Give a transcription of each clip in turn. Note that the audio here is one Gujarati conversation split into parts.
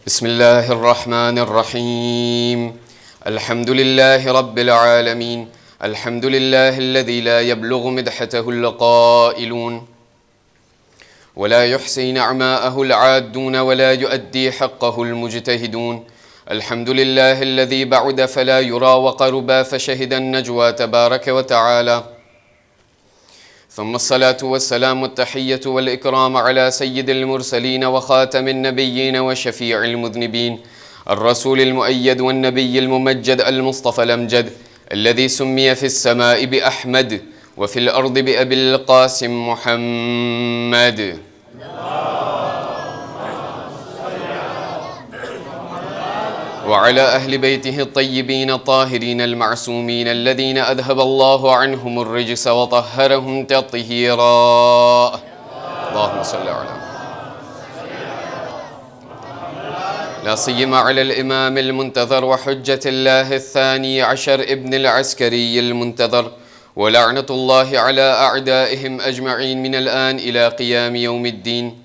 بسم الله الرحمن الرحيم الحمد لله رب العالمين الحمد لله الذي لا يبلغ مدحته القائلون ولا يحصي نعماءه العادون ولا يؤدي حقه المجتهدون الحمد لله الذي بعد فلا يرى وقربا فشهد النجوى تبارك وتعالى ثم الصلاة والسلام التحية والإكرام على سيد المرسلين وخاتم النبيين وشفيع المذنبين الرسول المؤيد والنبي الممجد المصطفى الأمجد الذي سمي في السماء بأحمد وفي الأرض بأبي القاسم محمد وعلى أهل بيته الطيبين الطاهرين المعصومين الذين أذهب الله عنهم الرجس وطهرهم تطهيرا اللهم صل على لا سيما على الإمام المنتظر وحجة الله الثاني عشر ابن العسكري المنتظر ولعنة الله على أعدائهم أجمعين من الآن إلى قيام يوم الدين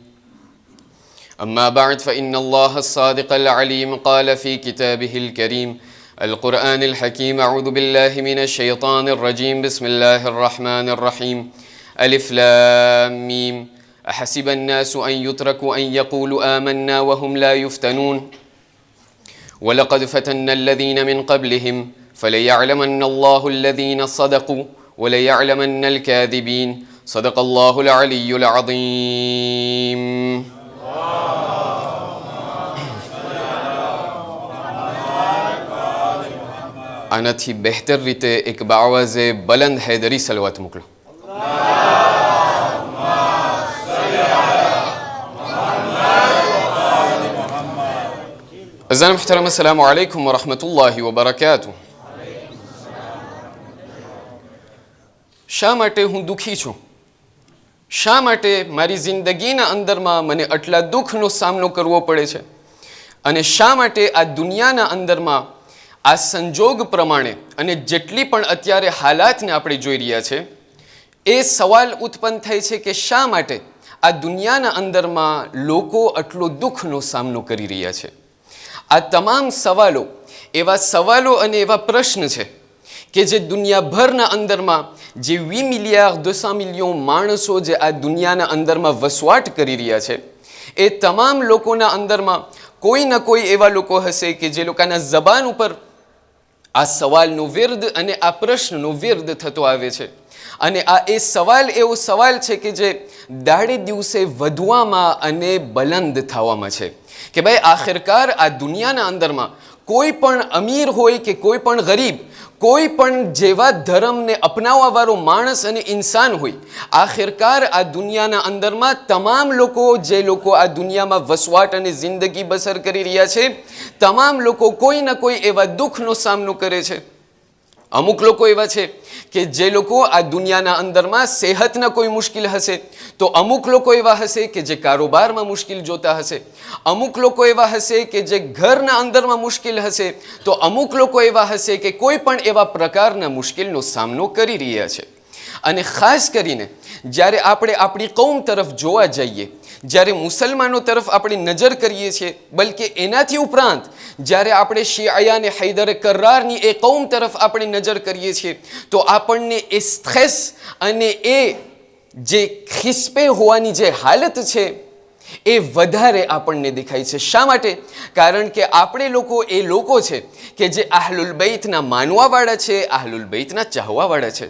أما بعد فإن الله الصادق العليم قال في كتابه الكريم القرآن الحكيم أعوذ بالله من الشيطان الرجيم بسم الله الرحمن الرحيم ألف لام ميم أحسب الناس أن يتركوا أن يقولوا آمنا وهم لا يفتنون ولقد فتنا الذين من قبلهم فليعلمن الله الذين صدقوا وليعلمن الكاذبين صدق الله العلي العظيم આનાથી બહેતર રીતે એક બાવાઝે બલંદ હૈદરી સલવત મોકલો. અઝાન મુહતરમ અસ્સલામુ અલૈકુમ વરહમતુલ્લાહિ વબરકાતુહ. શા માટે હું દુઃખી છું? શા માટે મારી જિંદગીના અંદરમાં મને આટલા દુઃખનો સામનો કરવો પડે છે? અને શા માટે આ દુનિયાના અંદરમાં આ સંજોગ પ્રમાણે અને જેટલી પણ અત્યારે હાલાતને આપણે જોઈ રહ્યા છે એ સવાલ ઉત્પન્ન થાય છે કે શા માટે આ દુનિયાના અંદરમાં લોકો આટલો દુઃખનો સામનો કરી રહ્યા છે? આ તમામ સવાલો એવા સવાલો અને એવા પ્રશ્ન છે કે જે દુનિયાભરના અંદરમાં જે 8 મિલિયન 200 મિલિયન માણસો જે આ દુનિયાના અંદરમાં વસવાટ કરી રહ્યા છે એ તમામ લોકોના અંદરમાં કોઈ ના કોઈ એવા લોકો હશે કે જે લોકોના જબાન ઉપર આ સવાલનો વિર્દ અને આ પ્રશ્નનો વિર્દ થતો આવે છે. અને આ એ સવાલ એવો સવાલ છે કે જે દાડે દિવસે વધવામાં અને બલંદ થવામાં છે કે ભાઈ આખિરકાર આ દુનિયાના અંદરમાં કોઈ પણ અમીર હોય કે કોઈ પણ ગરીબ, કોઈ પણ જેવા ધર્મને અપનાવવાવાળો માણસ અને ઇન્સાન હોય, આખિરકાર આ દુનિયાના અંદરમાં તમામ લોકો જે લોકો આ દુનિયામાં વસવાટ અને જિંદગી બસર કરી રહ્યા છે તમામ લોકો કોઈ ના કોઈ એવા દુઃખનો સામનો કરે છે. અમુક લોકો એવા છે કે જે લોકો આ દુનિયાના અંદરમાં સેહતના કોઈ મુશ્કેલ હશે તો અમુક લોકો એવા હશે કે જે કારોબારમાં મુશ્કેલ જોતા હશે, અમુક લોકો એવા હશે કે જે ઘરના અંદરમાં મુશ્કેલ હશે તો અમુક લોકો એવા હશે કે કોઈ પણ એવા પ્રકારના મુશ્કેલનો સામનો કરી રહ્યા છે. અને ખાસ કરીને જ્યારે આપણે આપણી કૌમ તરફ જોવા જઈએ, જ્યારે મુસલમાનો તરફ આપણે નજર કરીએ છીએ, બલકે એનાથી ઉપરાંત જ્યારે આપણે શિયાને હૈદર કર્રારની એ કૌમ તરફ આપણે નજર કરીએ છીએ તો આપણને એ સ્ટ્રેસ અને એ જે ખિસ્પે હોવાની જે હાલત છે એ વધારે આપણને દેખાય છે. શા માટે? કારણ કે આપણે લોકો એ લોકો છે કે જે આહલુલ બૈતના માનવાવાળા છે, આહલુલ બૈતના ચાહવાવાળા છે.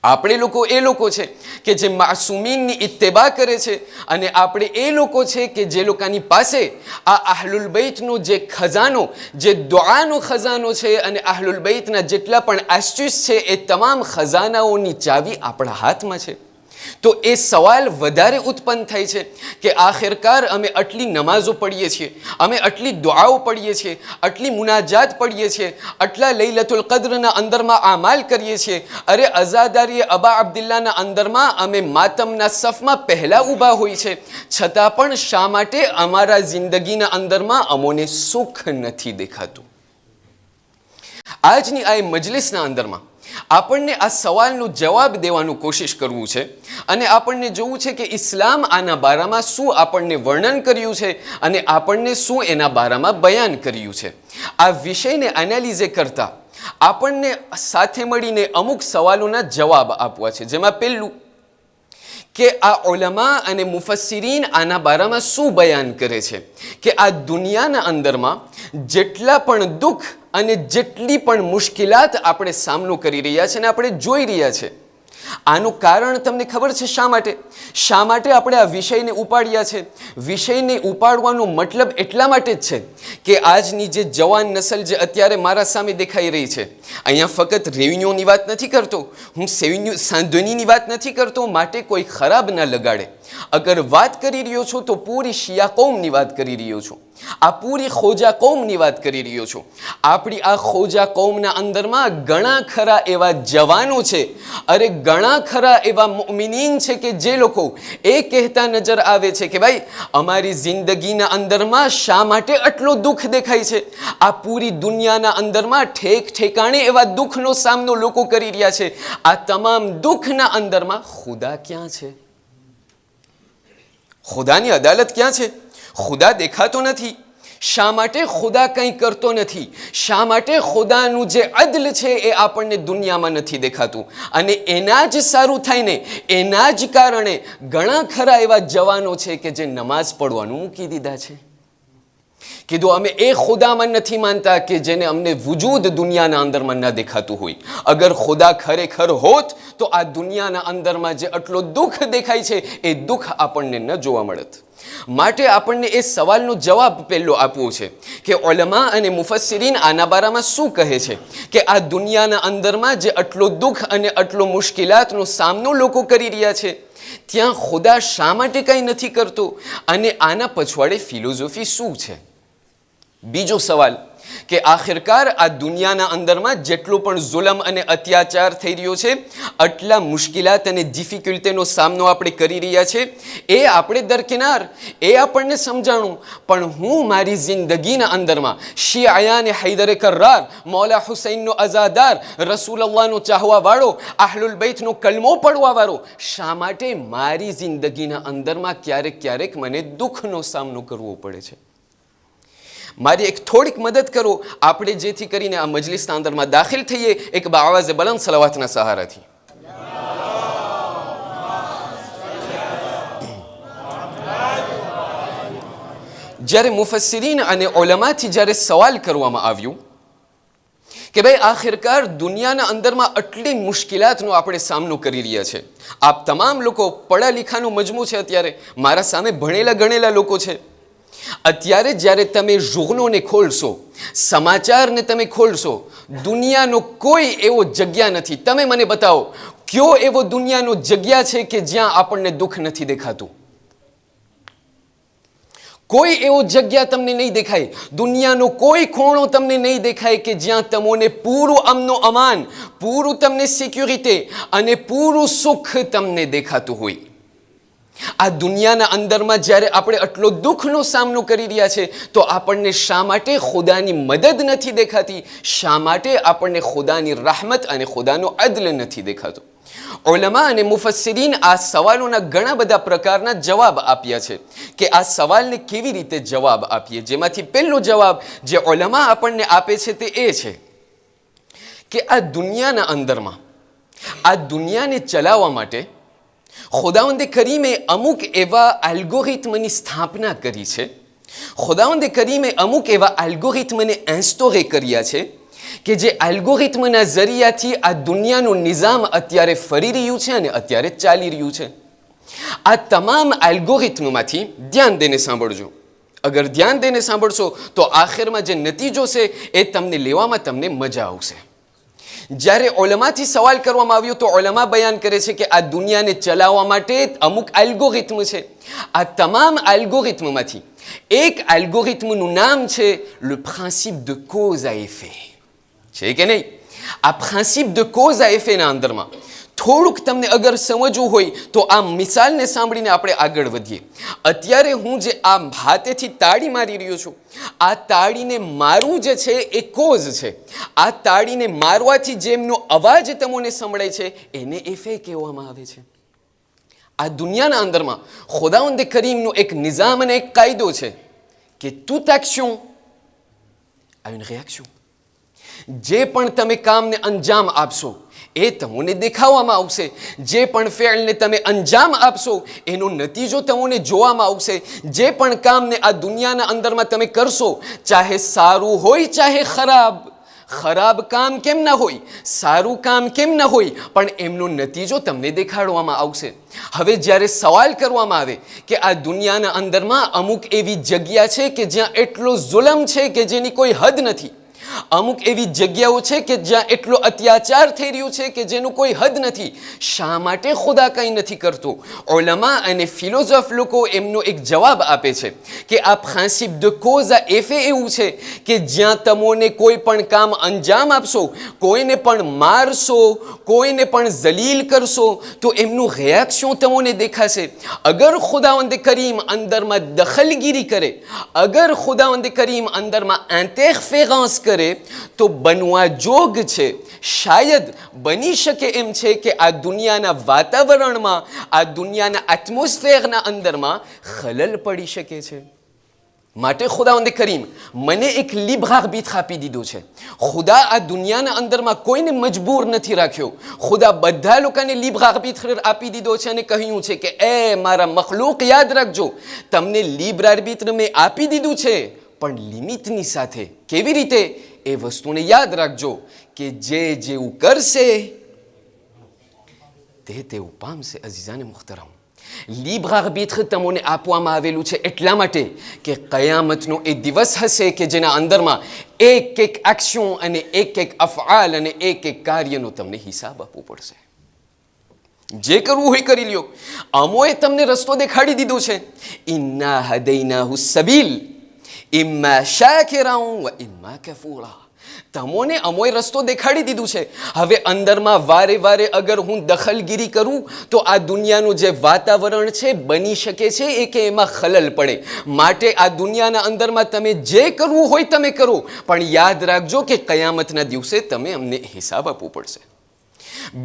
આપણે લોકો એ લોકો છે કે જે માસૂમીનની ઇત્તબા કરે છે અને આપણે એ લોકો છે કે જે લોકોની પાસે આ આહલુલ બૈતનો જે ખજાનો, જે દુઆનો ખજાનો છે અને આહલુલ બૈતના જેટલા પણ આશ્ચર્ય છે એ તમામ ખજાનાઓની ચાવી આપણા હાથમાં છે. તો એ સવાલ વધારે ઉત્પન્ન થાય છે કે આખિરકાર અમે આટલી નમાઝો પઢીએ છીએ, અમે આટલી દુઆઓ પઢીએ છીએ, આટલી મુનાજાત પઢીએ છીએ, આટલા લૈલતુલ કદ્રના અંદરમાં આમાલ કરીએ છીએ, અરે અઝાદારી અબા અબ્દુલ્લાના અંદરમાં અમે માતમના સફમાં પહેલા ઊભા હોય છે, છતાં પણ શા માટે અમારા જિંદગીના અંદરમાં અમોને સુખ નથી દેખાતું? આજની આ મજલિસના અંદરમાં આપણને આ સવાલનો જવાબ દેવાનું કોશિશ કરવું છે અને આપણને જોવું છે કે ઇસ્લામ આના બારામાં શું આપણને વર્ણન કર્યું છે અને આપણને શું એના બારામાં બયાન કર્યું છે. આ વિષયને એનાલિઝ કરતા આપણને સાથે મળીને અમુક સવાલોના જવાબ આપવા છે, જેમાં પહેલું કે આ ઉલમા અને મુફસ્સિરીન આના બારામાં શું બયાન કરે છે કે આ દુનિયાના અંદરમાં જેટલા પણ દુઃખ અને જેટલી પણ મુશ્કેલાત આપણે સામનો કરી રહ્યા છે અને આપણે જોઈ રહ્યા છે, આનું કારણ તમને ખબર છે શા માટે આપણે આ વિષયને ઉપાડ્યા છે? વિષયને ઉપાડવાનો મતલબ એટલા માટે જ છે કે આજની જે જવાન નસલ જે અત્યારે મારા સામે દેખાઈ રહી છે, અહીંયા ફક્ત રેવન્યુની વાત નથી કરતો, હું સાંધ્વનીની વાત નથી કરતો, માટે કોઈ ખરાબ ના લગાડે. અગર વાત કરી રહ્યો છું તો પૂરી શિયા કૌમની વાત કરી રહ્યો છું, આ પૂરી ખોજા કૌમની વાત કરી રહ્યો છું. આપણી આ ખોજા કૌમના અંદરમાં ઘણા ખરા એવા જવાનો છે, અરે ઘણા ખરા એવા મુમિનીન છે કે જે લોકો એ કહેતા નજર આવે છે કે ભાઈ અમારી જિંદગીના અંદરમાં શા માટે આટલો દુઃખ દેખાય છે? આ પૂરી દુનિયાના અંદરમાં ઠેક ઠેકાણે એવા દુઃખનો સામનો લોકો કરી રહ્યા છે. આ તમામ દુઃખના અંદરમાં ખુદા ક્યાં છે? ખુદાની અદાલત ક્યાં છે? ખુદા દેખાતો નથી. શા માટે ખુદા કંઈ કરતો નથી? શા માટે ખુદાનું જે અદલ છે એ આપણને દુનિયામાં નથી દેખાતું? અને એના જ સારું થઈને એના જ કારણે ઘણા ખરા એવા જવાનો છે કે જે નમાઝ પઢવાનું મૂકી દીધા છે. કીધું અમે એ ખુદામાં નથી માનતા કે જેને અમને વજૂદ દુનિયાના અંદરમાં ન દેખાતું હોય. અગર ખુદા ખરેખર હોત તો આ દુનિયાના અંદરમાં જે આટલો દુઃખ દેખાય છે એ દુઃખ આપણને ન જોવા મળત. માટે આપણને એ સવાલનો જવાબ પહેલો આપવો છે કે ઉલમા અને મુફસ્સિરીન આના બારામાં શું કહે છે કે આ દુનિયાના અંદરમાં જે આટલો દુઃખ અને આટલો મુશ્કેલાતનો સામનો લોકો કરી રહ્યા છે, ત્યાં ખુદા શા માટે કંઈ નથી કરતો અને આના પછવાડે ફિલોસોફી શું છે? બીજો સવાલ કે આખિરકાર આ દુનિયાના અંદરમાં જેટલો પણ જુલમ અને અત્યાચાર થઈ રહ્યો છે, આટલા મુશ્કેલાત અને ડિફિકલ્ટીનો સામનો આપણે કરી રહ્યા છે, એ આપણે દરકિનાર, એ આપણને સમજાણું. પણ હું મારી જિંદગીના અંદરમાં શિયાને હૈદરે કર્રાર, મૌલા હુસૈનનો અઝાદાર, રસૂલલ્લાહનો ચાહવાવાળો, આહલુલ બૈતનો કલમો પડવાવાળો, શા માટે મારી જિંદગીના અંદરમાં ક્યારેક ક્યારેક મને દુઃખનો સામનો કરવો પડે છે? મારી એક થોડીક મદદ કરો આપણે જેથી કરીને આ મજલિસના અંદરમાં દાખલ થઈએ એક બાવાઝે બલંદ સલાવાતના સહારાથી. જ્યારે મુફસ્સિરીન અને ઉલમાથી જ્યારે સવાલ કરવામાં આવ્યું કે ભાઈ આખિરકાર દુનિયાના અંદરમાં આટલી મુશ્કેલાતનો આપણે સામનો કરી રહ્યા છે, આપ તમામ લોકો પઢા લિખાનું મજમું છે, અત્યારે મારા સામે ભણેલા ગણેલા લોકો છે, અત્યારે જ્યારે તમે જોર્નોને ખોલશો, સમાચારને તમે ખોલશો, દુનિયાનો કોઈ એવો જગ્યા નથી, તમે મને બતાવો કયો એવો દુનિયાનો જગ્યા છે કે જ્યાં આપણને દુઃખ નથી દેખાતું? કોઈ એવો જગ્યા તમને નહીં દેખાય, દુનિયાનો કોઈ ખૂણો તમને નહીં દેખાય કે જ્યાં તમને પૂરું અમનો અમાન, પૂરું તમને સિક્યુરિટી અને પૂરું સુખ તમને દેખાતું હોય. આ દુનિયાના અંદરમાં જ્યારે આપણે આટલો દુઃખનો સામનો કરી રહ્યા છે તો આપણને શા માટે ખુદાની મદદ નથી દેખાતી? શા માટે આપણને ખુદાની rahmat અને ખુદાનો અદલ નથી દેખાતો? ઉલમા અને મુફસ્સિરીન આ સવાલોના ઘણા બધા પ્રકારના જવાબ આપ્યા છે કે આ સવાલને કેવી રીતે જવાબ આપીએ. જેમાંથી પહેલો જવાબ જે ઉલમા આપણને આપે છે તે એ છે કે આ દુનિયાના અંદરમાં આ દુનિયાને ચલાવવા માટે ખુદાવંદે કરીમે અમુક એવા એલ્ગોરિથમની સ્થાપના કરી છે. ખુદાવંદે કરીમે અમુક એવા એલ્ગોરિથમને ઇન્સ્ટોરે કર્યા છે કે જે એલ્ગોરિથમના જરિયાથી આ દુનિયાનું નિઝામ અત્યારે ફરી રહ્યું છે અને અત્યારે ચાલી રહ્યું છે. આ તમામ એલ્ગોરિથમમાંથી ધ્યાન દઈને સાંભળજો. અગર ધ્યાન દઈને સાંભળશો તો આખિરમાં જે નતીજો છે એ તમને લેવામાં તમને મજા આવશે. જ્યારે ઉલમાથી સવાલ કરવામાં આવ્યો તો ઉલમા બયાન કરે છે કે આ દુનિયાને ચલાવવા માટે અમુક એલ્ગોરિથમ છે. આ તમામ એલ્ગોરિથમમાંથી એક એલ્ગોરિથમનું નામ છે le principe de cause à effet. છે કે નહીં? આ પ્રિન્સિપ de cause à effet ના અંદરમાં થોડુંક તમને અગર સમજવું હોય તો આ મિસાલને સાંભળીને આપણે આગળ વધીએ. અત્યારે હું જે આ હાથેથી તાળી મારી રહ્યો છું, આ તાળીને મારવું જે છે એ કોઝ છે. આ તાળીને મારવાથી જેમનો અવાજ તમને સંભળાય છે એને એફે કહેવામાં આવે છે. આ દુનિયાના અંદરમાં ખુદાવંદ કરીમનો એક નિઝામ અને એક કાયદો છે કે toute action a une réaction. જે પણ તમે કામને અંજામ આપશો એ તમને દેખાવામાં આવશે. જે પણ ફેલને તમે અંજામ આપશો એનો નતીજો તમને જોવામાં આવશે. જે પણ કામને આ દુનિયાના અંદરમાં તમે કરશો, ચાહે સારું હોય ચાહે ખરાબ, ખરાબ કામ કેમ ના હોય, સારું કામ કેમ ના હોય, પણ એમનો નતીજો તમને દેખાડવામાં આવશે. હવે જ્યારે સવાલ કરવામાં આવે કે આ દુનિયાના અંદરમાં અમુક એવી જગ્યા છે કે જ્યાં એટલો જુલમ છે કે જેની કોઈ હદ નથી, અમુક એવી જગ્યાઓ છે કે જ્યાં એટલો અત્યાચાર થઈ રહ્યો છે કે જેનું કોઈ હદ નથી, શા માટે ખુદા કંઈ નથી કરતો? ઉલમા અને ફિલોસોફ લોકો એમનો એક જવાબ આપે છે કે આ પ્રિન્સિપ de cause à effet એવું છે કે જ્યાં તમને કોઈ પણ કામ અંજામ આપશો, કોઈને પણ મારશો, કોઈને પણ જલીલ કરશો, તો એમનું રિએક્શન તમને દેખાશે. અગર ખુદાવંદ કરીમ અંદરમાં દખલગીરી કરે, અગર ખુદાવંદ કરીમ અંદરમાં ઇન્ટરફેરન્સ કરે તો બનવા જોગ છે. શાયદ બની શકે એમ છે કે આ દુનિયાના વાતાવરણમાં, આ દુનિયાના એટમોસ્ફિયરના અંદરમાં ખલલ પડી શકે છે. માટે ખુદાવંદ કરીમ મને એક લિબ્રે આર્બિtre આપી દીધો છે. ખુદા આ દુનિયાના અંદરમાં કોઈને મજબૂર નથી રાખ્યો. ખુદા બધા લોકોને લિબ્રે આર્બિtre આપી દીધો છે અને કહ્યું છે કે એ મારા મખલૂક યાદ રાખજો, તમને લિબ્રે આર્બિtre મેં આપી દીધું છે પણ લિમિટની સાથે. કેવી રીતે? એ વસ્તુને યાદ રાખજો કે જે જેવું કરશે તે તેવું પામશે. અઝીઝાને મુખ્તરમ, લિબ્રે આર્બિtre તમને આપવામાં આવેલું છે એટલા માટે કે કયામતનો એ દિવસ હશે કે જેના અંદરમાં એક એક એક્શન અને એક એક અફઆલ અને એક એક કાર્યનો તમને હિસાબ આપવો પડશે. જે કરવું હોય કરી લ્યો. અમોએ તમને રસ્તો દેખાડી દીધો છે. ઇન્ના હદૈનાહુ સબીલ ઇમ્મા શાકિરાન વ ઇમ્મા કફૂરા. તમોને અમોય રસ્તો દેખાડી દીધું છે. હવે અંદરમાં વારે વારે અગર હું દખલગીરી કરું તો આ દુનિયાનું જે વાતાવરણ છે બની શકે છે એ કે એમાં ખલલ પડે. માટે આ દુનિયાના અંદરમાં તમે જે કરવું હોય તમે કરો, પણ યાદ રાખજો કે કયામતના દિવસે તમે અમને હિસાબ આપવો પડશે.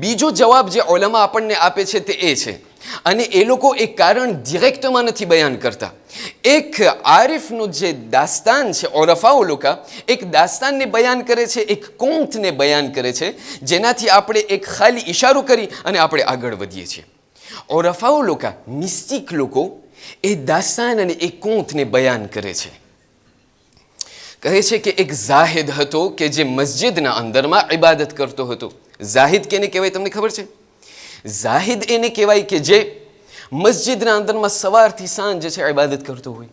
બીજો જવાબ જે ઉલમા આપણને આપે છે તે એ છે, અને એ લોકો એ કારણ ડિરેક્ટમાં નથી બયાન કરતા. એક આરિફનું જે દાસ્તાન છે, ઓરફાઓ લોકો એક દાસ્તાનને બયાન કરે છે, એક કોંતને બયાન કરે છે, જેનાથી આપણે એક ખાલી ઇશારો કરી અને આપણે આગળ વધીએ છીએ. ઓરફાઓ લોકો, મિસ્ટિક લોકો એ દાસ્તાન અને એ કોંતને બયાન કરે છે. કહે છે કે એક જાહિદ હતો કે જે મસ્જિદના અંદરમાં ઇબાદત કરતો હતો. જાહિદ કેને કહેવાય તમને ખબર છે? જાહિદ એને કહેવાય કે જે મસ્જિદના અંદરમાં સવારથી સાંજ છે ઇબાદત કરતો હોય.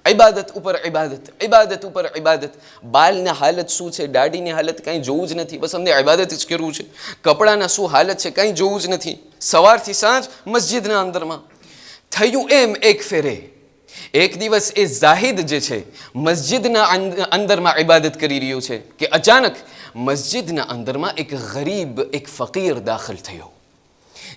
ઇબાદત ઉપર ઇબાદત, ઇબાદત ઉપર ઇબાદત. બાલની હાલત શું છે, દાઢીની હાલત કાંઈ જોવું જ નથી, બસ અમને ઇબાદત જ કરવું છે. કપડાના શું હાલત છે કાંઈ જોવું જ નથી. સવારથી સાંજ મસ્જિદના અંદરમાં. થયું એમ એક ફેરે એક દિવસ એ જાહિદ જે છે મસ્જિદના અંદરમાં ઇબાદત કરી રહ્યો છે કે અચાનક મસ્જિદના અંદરમાં એક ગરીબ, એક ફકીર દાખલ થયો.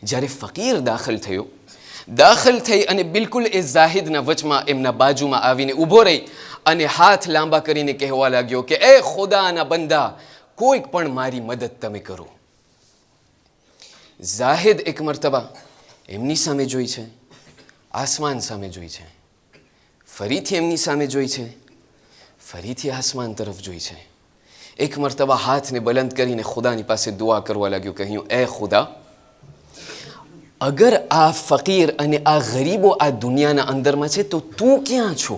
જ્યારે ફકીર દાખલ થઈ અને બિલકુલ એ જાહિદના વચમાં એમના બાજુમાં આવીને ઊભો રહી અને હાથ લાંબા કરીને કહેવા લાગ્યો કે એ ખુદાના બંદા, કોઈક પણ મારી મદદ તમે કરો. જાહિદ એક મરતબા એમની સામે જોઈ છે, આસમાન સામે જોઈ છે, ફરીથી એમની સામે જોઈ છે, ફરીથી આસમાન તરફ જોઈ છે. એક મરતબા હાથને બલંદ કરીને ખુદાની પાસે દુઆ કરવા લાગ્યો. કહ્યું, એ ખુદા, અગર આ ફકીર અને આ ગરીબો આ દુનિયાના અંદરમાં છે તો તું ક્યાં છો?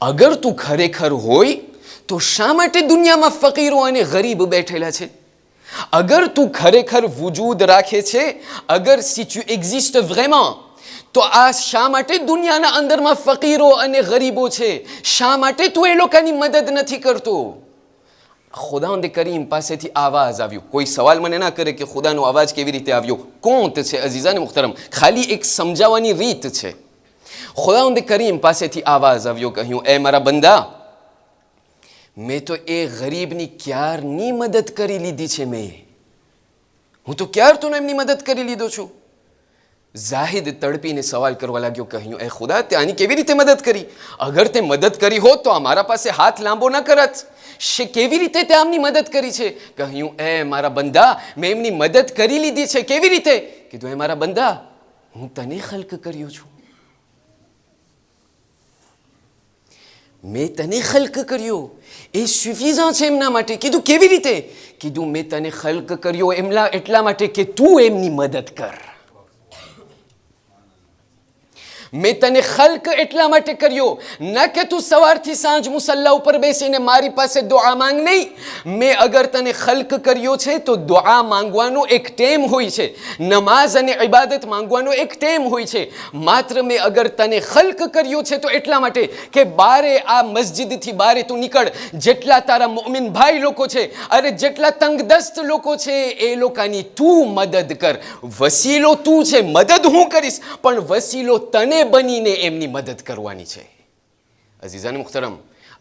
અગર તું ખરેખર હોય તો શા માટે દુનિયામાં ફકીરો અને ગરીબ બેઠેલા છે? અગર તું ખરેખર વજૂદ રાખે છે, અગર si tu existes vraiment, તો આ શા માટે દુનિયાના અંદરમાં ફકીરો અને ગરીબો છે? શા માટે તું એ લોકોની મદદ નથી કરતો? ખુદાવંદ કરીમ પાસેથી આવાજ આવ્યો. કોઈ સવાલ મને ના કરે કે ખુદાનો અવાજ કેવી રીતે આવ્યો. કોંત છે અઝીઝાને મુખ્તરમ, ખાલી એક સમજાવવાની રીત છે. ખુદાવંદ કરીમ પાસેથી આવાજ આવ્યો. કહ્યું, એ મારા બંદા, મેં તો એ ગરીબની ક્યારની મદદ કરી લીધી છે. મેં હું તો ક્યારતોનો એમની મદદ કરી લીધો છું. જાહિદ તડપીને સવાલ કરવા લાગ્યો, કહ્યું, એ ખુદા, તે આની કેવી રીતે મદદ કરી? અગર તે મદદ કરી હોત તો અમારા પાસે હાથ લાંબો ન કરત. કેવી રીતે તે આમની મદદ કરી છે? કહ્યું, એ મારા બંદા, મેં એમની મદદ કરી લીધી છે. કેવી રીતે? કીધું, એ મારા બંદા, હું તને ખલ્ક કર્યો છું. મેં તને ખલ્ક કર્યો, એ સુફિઝા છે એમના માટે. કીધું, કેવી રીતે? કીધું, મેં તને ખલ્ક કર્યો એટલા માટે કે તું એમની મદદ કર. મેં તને ખલ્ક એટલા માટે કર્યો, ન કે તું સવારથી સાંજ મુસલ્લા ઉપર બેસીને મારી પાસે દુઆ માંગ. નહીં, મેં અગર તને ખલ્ક કર્યો છે તો દુઆ માંગવાનો એક ટેમ હોય છે, નમાઝ અને ઇબાદત માંગવાનો એક ટેમ હોય છે. માત્ર મેં અગર તને ખલ્ક કર્યો છે તો એટલા માટે કે બારે આ મસ્જિદથી બારે તું નીકળ, જેટલા તારા મોમિન ભાઈ લોકો છે, અરે જેટલા તંગદસ્ત લોકો છે, એ લોકોની તું મદદ કર. વસીલો તું છે, મદદ હું કરીશ, પણ વસીલો તને બનીને એમની મદદ કરવાની છે. અઝીઝાન મુખ્તરમ,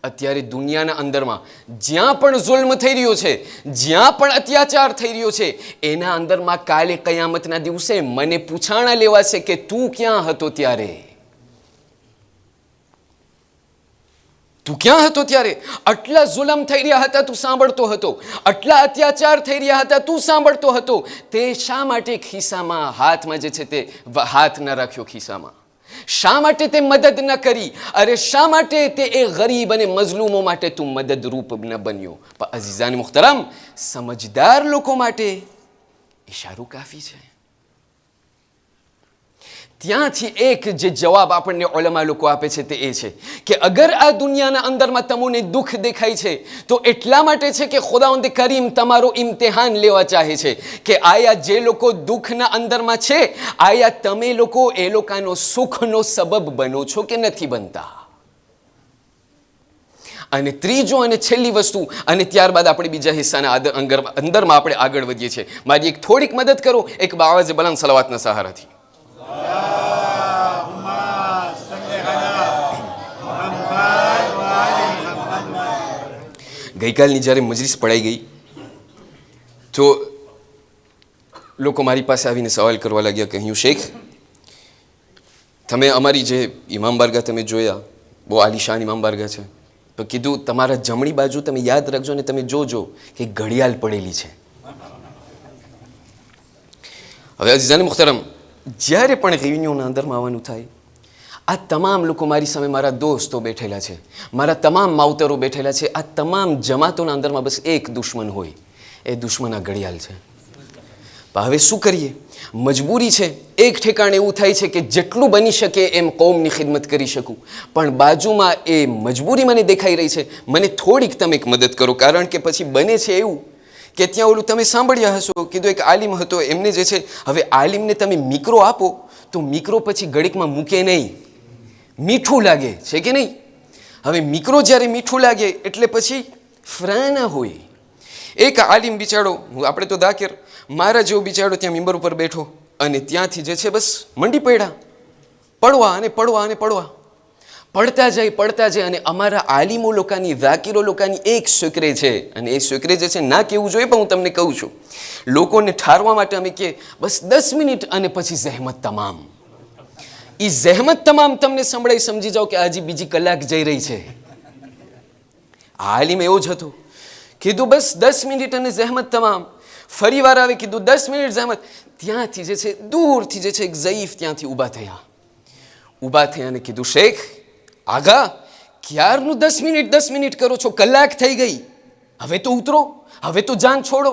અત્યારે દુનિયાના અંદરમાં જ્યાં પણ જુલ્મ થઈ રહ્યો છે, જ્યાં પણ અત્યાચાર થઈ રહ્યો છે, એના અંદરમાં કાલે કયામતના દિવસે મને પૂછાણા લેવાશે કે તું ક્યાં હતો ત્યારે? તું ક્યાં હતો ત્યારે? આટલા જુલમ થઈ રહ્યા હતા, તું સાંભળતો હતો. આટલા અત્યાચાર થઈ રહ્યા હતા, તું સાંભળતો હતો. તે શા માટે ખિસ્સામાં હાથમાં જે છે તે હાથ ન રાખ્યો ખિસ્સામાં? શા માટે તે મદદ ન કરી? અરે શા માટે તે એ ગરીબ અને મઝલૂમો માટે તું મદદરૂપ ન બન્યો? પણ અઝીઝાન મુખ્તરમ, સમજદાર લોકો માટે ઇશારો કાફી છે. ત્યાંથી એક જે જવાબ આપણને ઉલમા લોકો આપે છે તે એ છે કે અગર આ દુનિયાના અંદરમાં તમને દુઃખ દેખાય છે તો એટલા માટે છે કે ખુદાવંદ કરીમ તમારો ઇમ્તિહાન લેવા ચાહે છે કે આયા જે લોકો દુઃખના અંદરમાં છે, આયા તમે લોકો એ લોકોનો સુખનો સબબ બનો છો કે નથી બનતા. અને ત્રીજો અને છેલ્લી વસ્તુ, અને ત્યારબાદ આપણે બીજા હિસ્સાના અંદરમાં આપણે આગળ વધીએ છીએ. મારી એક થોડીક મદદ કરો એક બાવાજે બલાન સલાવાતના સહારાથી. ગઈકાલની જ્યારે મજલિસ પડાઈ ગઈ તો લોકો મારી પાસે આવીને સવાલ કરવા લાગ્યા, કહ્યું, શેખ, તમે અમારી જે ઇમામ બારગાહ તમે જોયા, બહુ આલિશાન ઇમામ બારગાહ છે, તો કીધું તમારા જમણી બાજુ તમે યાદ રાખજો ને તમે જોજો કે ઘડિયાળ પડેલી છે. હવે અઝીઝાન મુખ્તરમ, જ્યારે પણ રિયુનિયનના અંદરમાં આવવાનું થાય, આ તમામ લોકો મારી સામે મારા દોસ્તો બેઠેલા છે, મારા તમામ માવતરો બેઠેલા છે, આ તમામ જમાતોના અંદરમાં બસ એક દુશ્મન હોય, એ દુશ્મન આ ઘડિયાળ છે. હવે શું કરીએ? મજબૂરી છે. એક ઠેકાણે એવું થાય છે કે જેટલું બની શકે એમ કૌમની ખિદમત કરી શકું, પણ બાજુમાં એ મજબૂરી મને દેખાઈ રહી છે, મને થોડીક તમે એક મદદ કરો. કારણ કે પછી બને છે એવું કે ત્યાં ઓલું તમે સાંભળ્યા હશો, કીધું એક આલિમ હતો, એમને જે છે, હવે આલિમને તમે મિક્રો આપો તો મિક્રો પછી ઘડીકમાં મૂકે નહીં, મીઠું લાગે છે કે નહીં? હવે મિક્રો જ્યારે મીઠું લાગે એટલે પછી ફ્રાના હોય. એક આલિમ બિચારો, આપણે તો દાકેર, મારા જેવો બિચારો ત્યાં મિંબર ઉપર બેઠો અને ત્યાંથી જે છે બસ મંડી પડ્યા, પડવા અને પડવા અને પડવા, પડતા જાય અને અમારા આલિમો લોકોની, ઝાકીરો લોકોની એક શુક્રે છે, અને એ શુક્રે જે છે ના કહેવું જોઈએ, પણ હું તમને કહું છું, લોકોને ઠારવા માટે અમે કે બસ 10 મિનિટ અને પછી જહેમત તમામ. એ જહેમત તમામ તમને સંભળાઈ સમજી જાઓ કે હજી બીજી કલાક જઈ રહી છે. આલિમ એવો જ હતો, કીધું બસ 10 મિનિટ અને જહેમત તમામ. ફરી વાર આવે, કીધું 10 મિનિટ જહેમત. ત્યાંથી જે છે દૂરથી જે છે એક ઝઈફ ત્યાંથી ઊભા થયા અને કીધું, શેખ આગા, ક્યારનું 10 મિનિટ કરો છો? કલાક થઈ ગઈ, હવે તો ઉતરો, હવે તો જાન છોડો.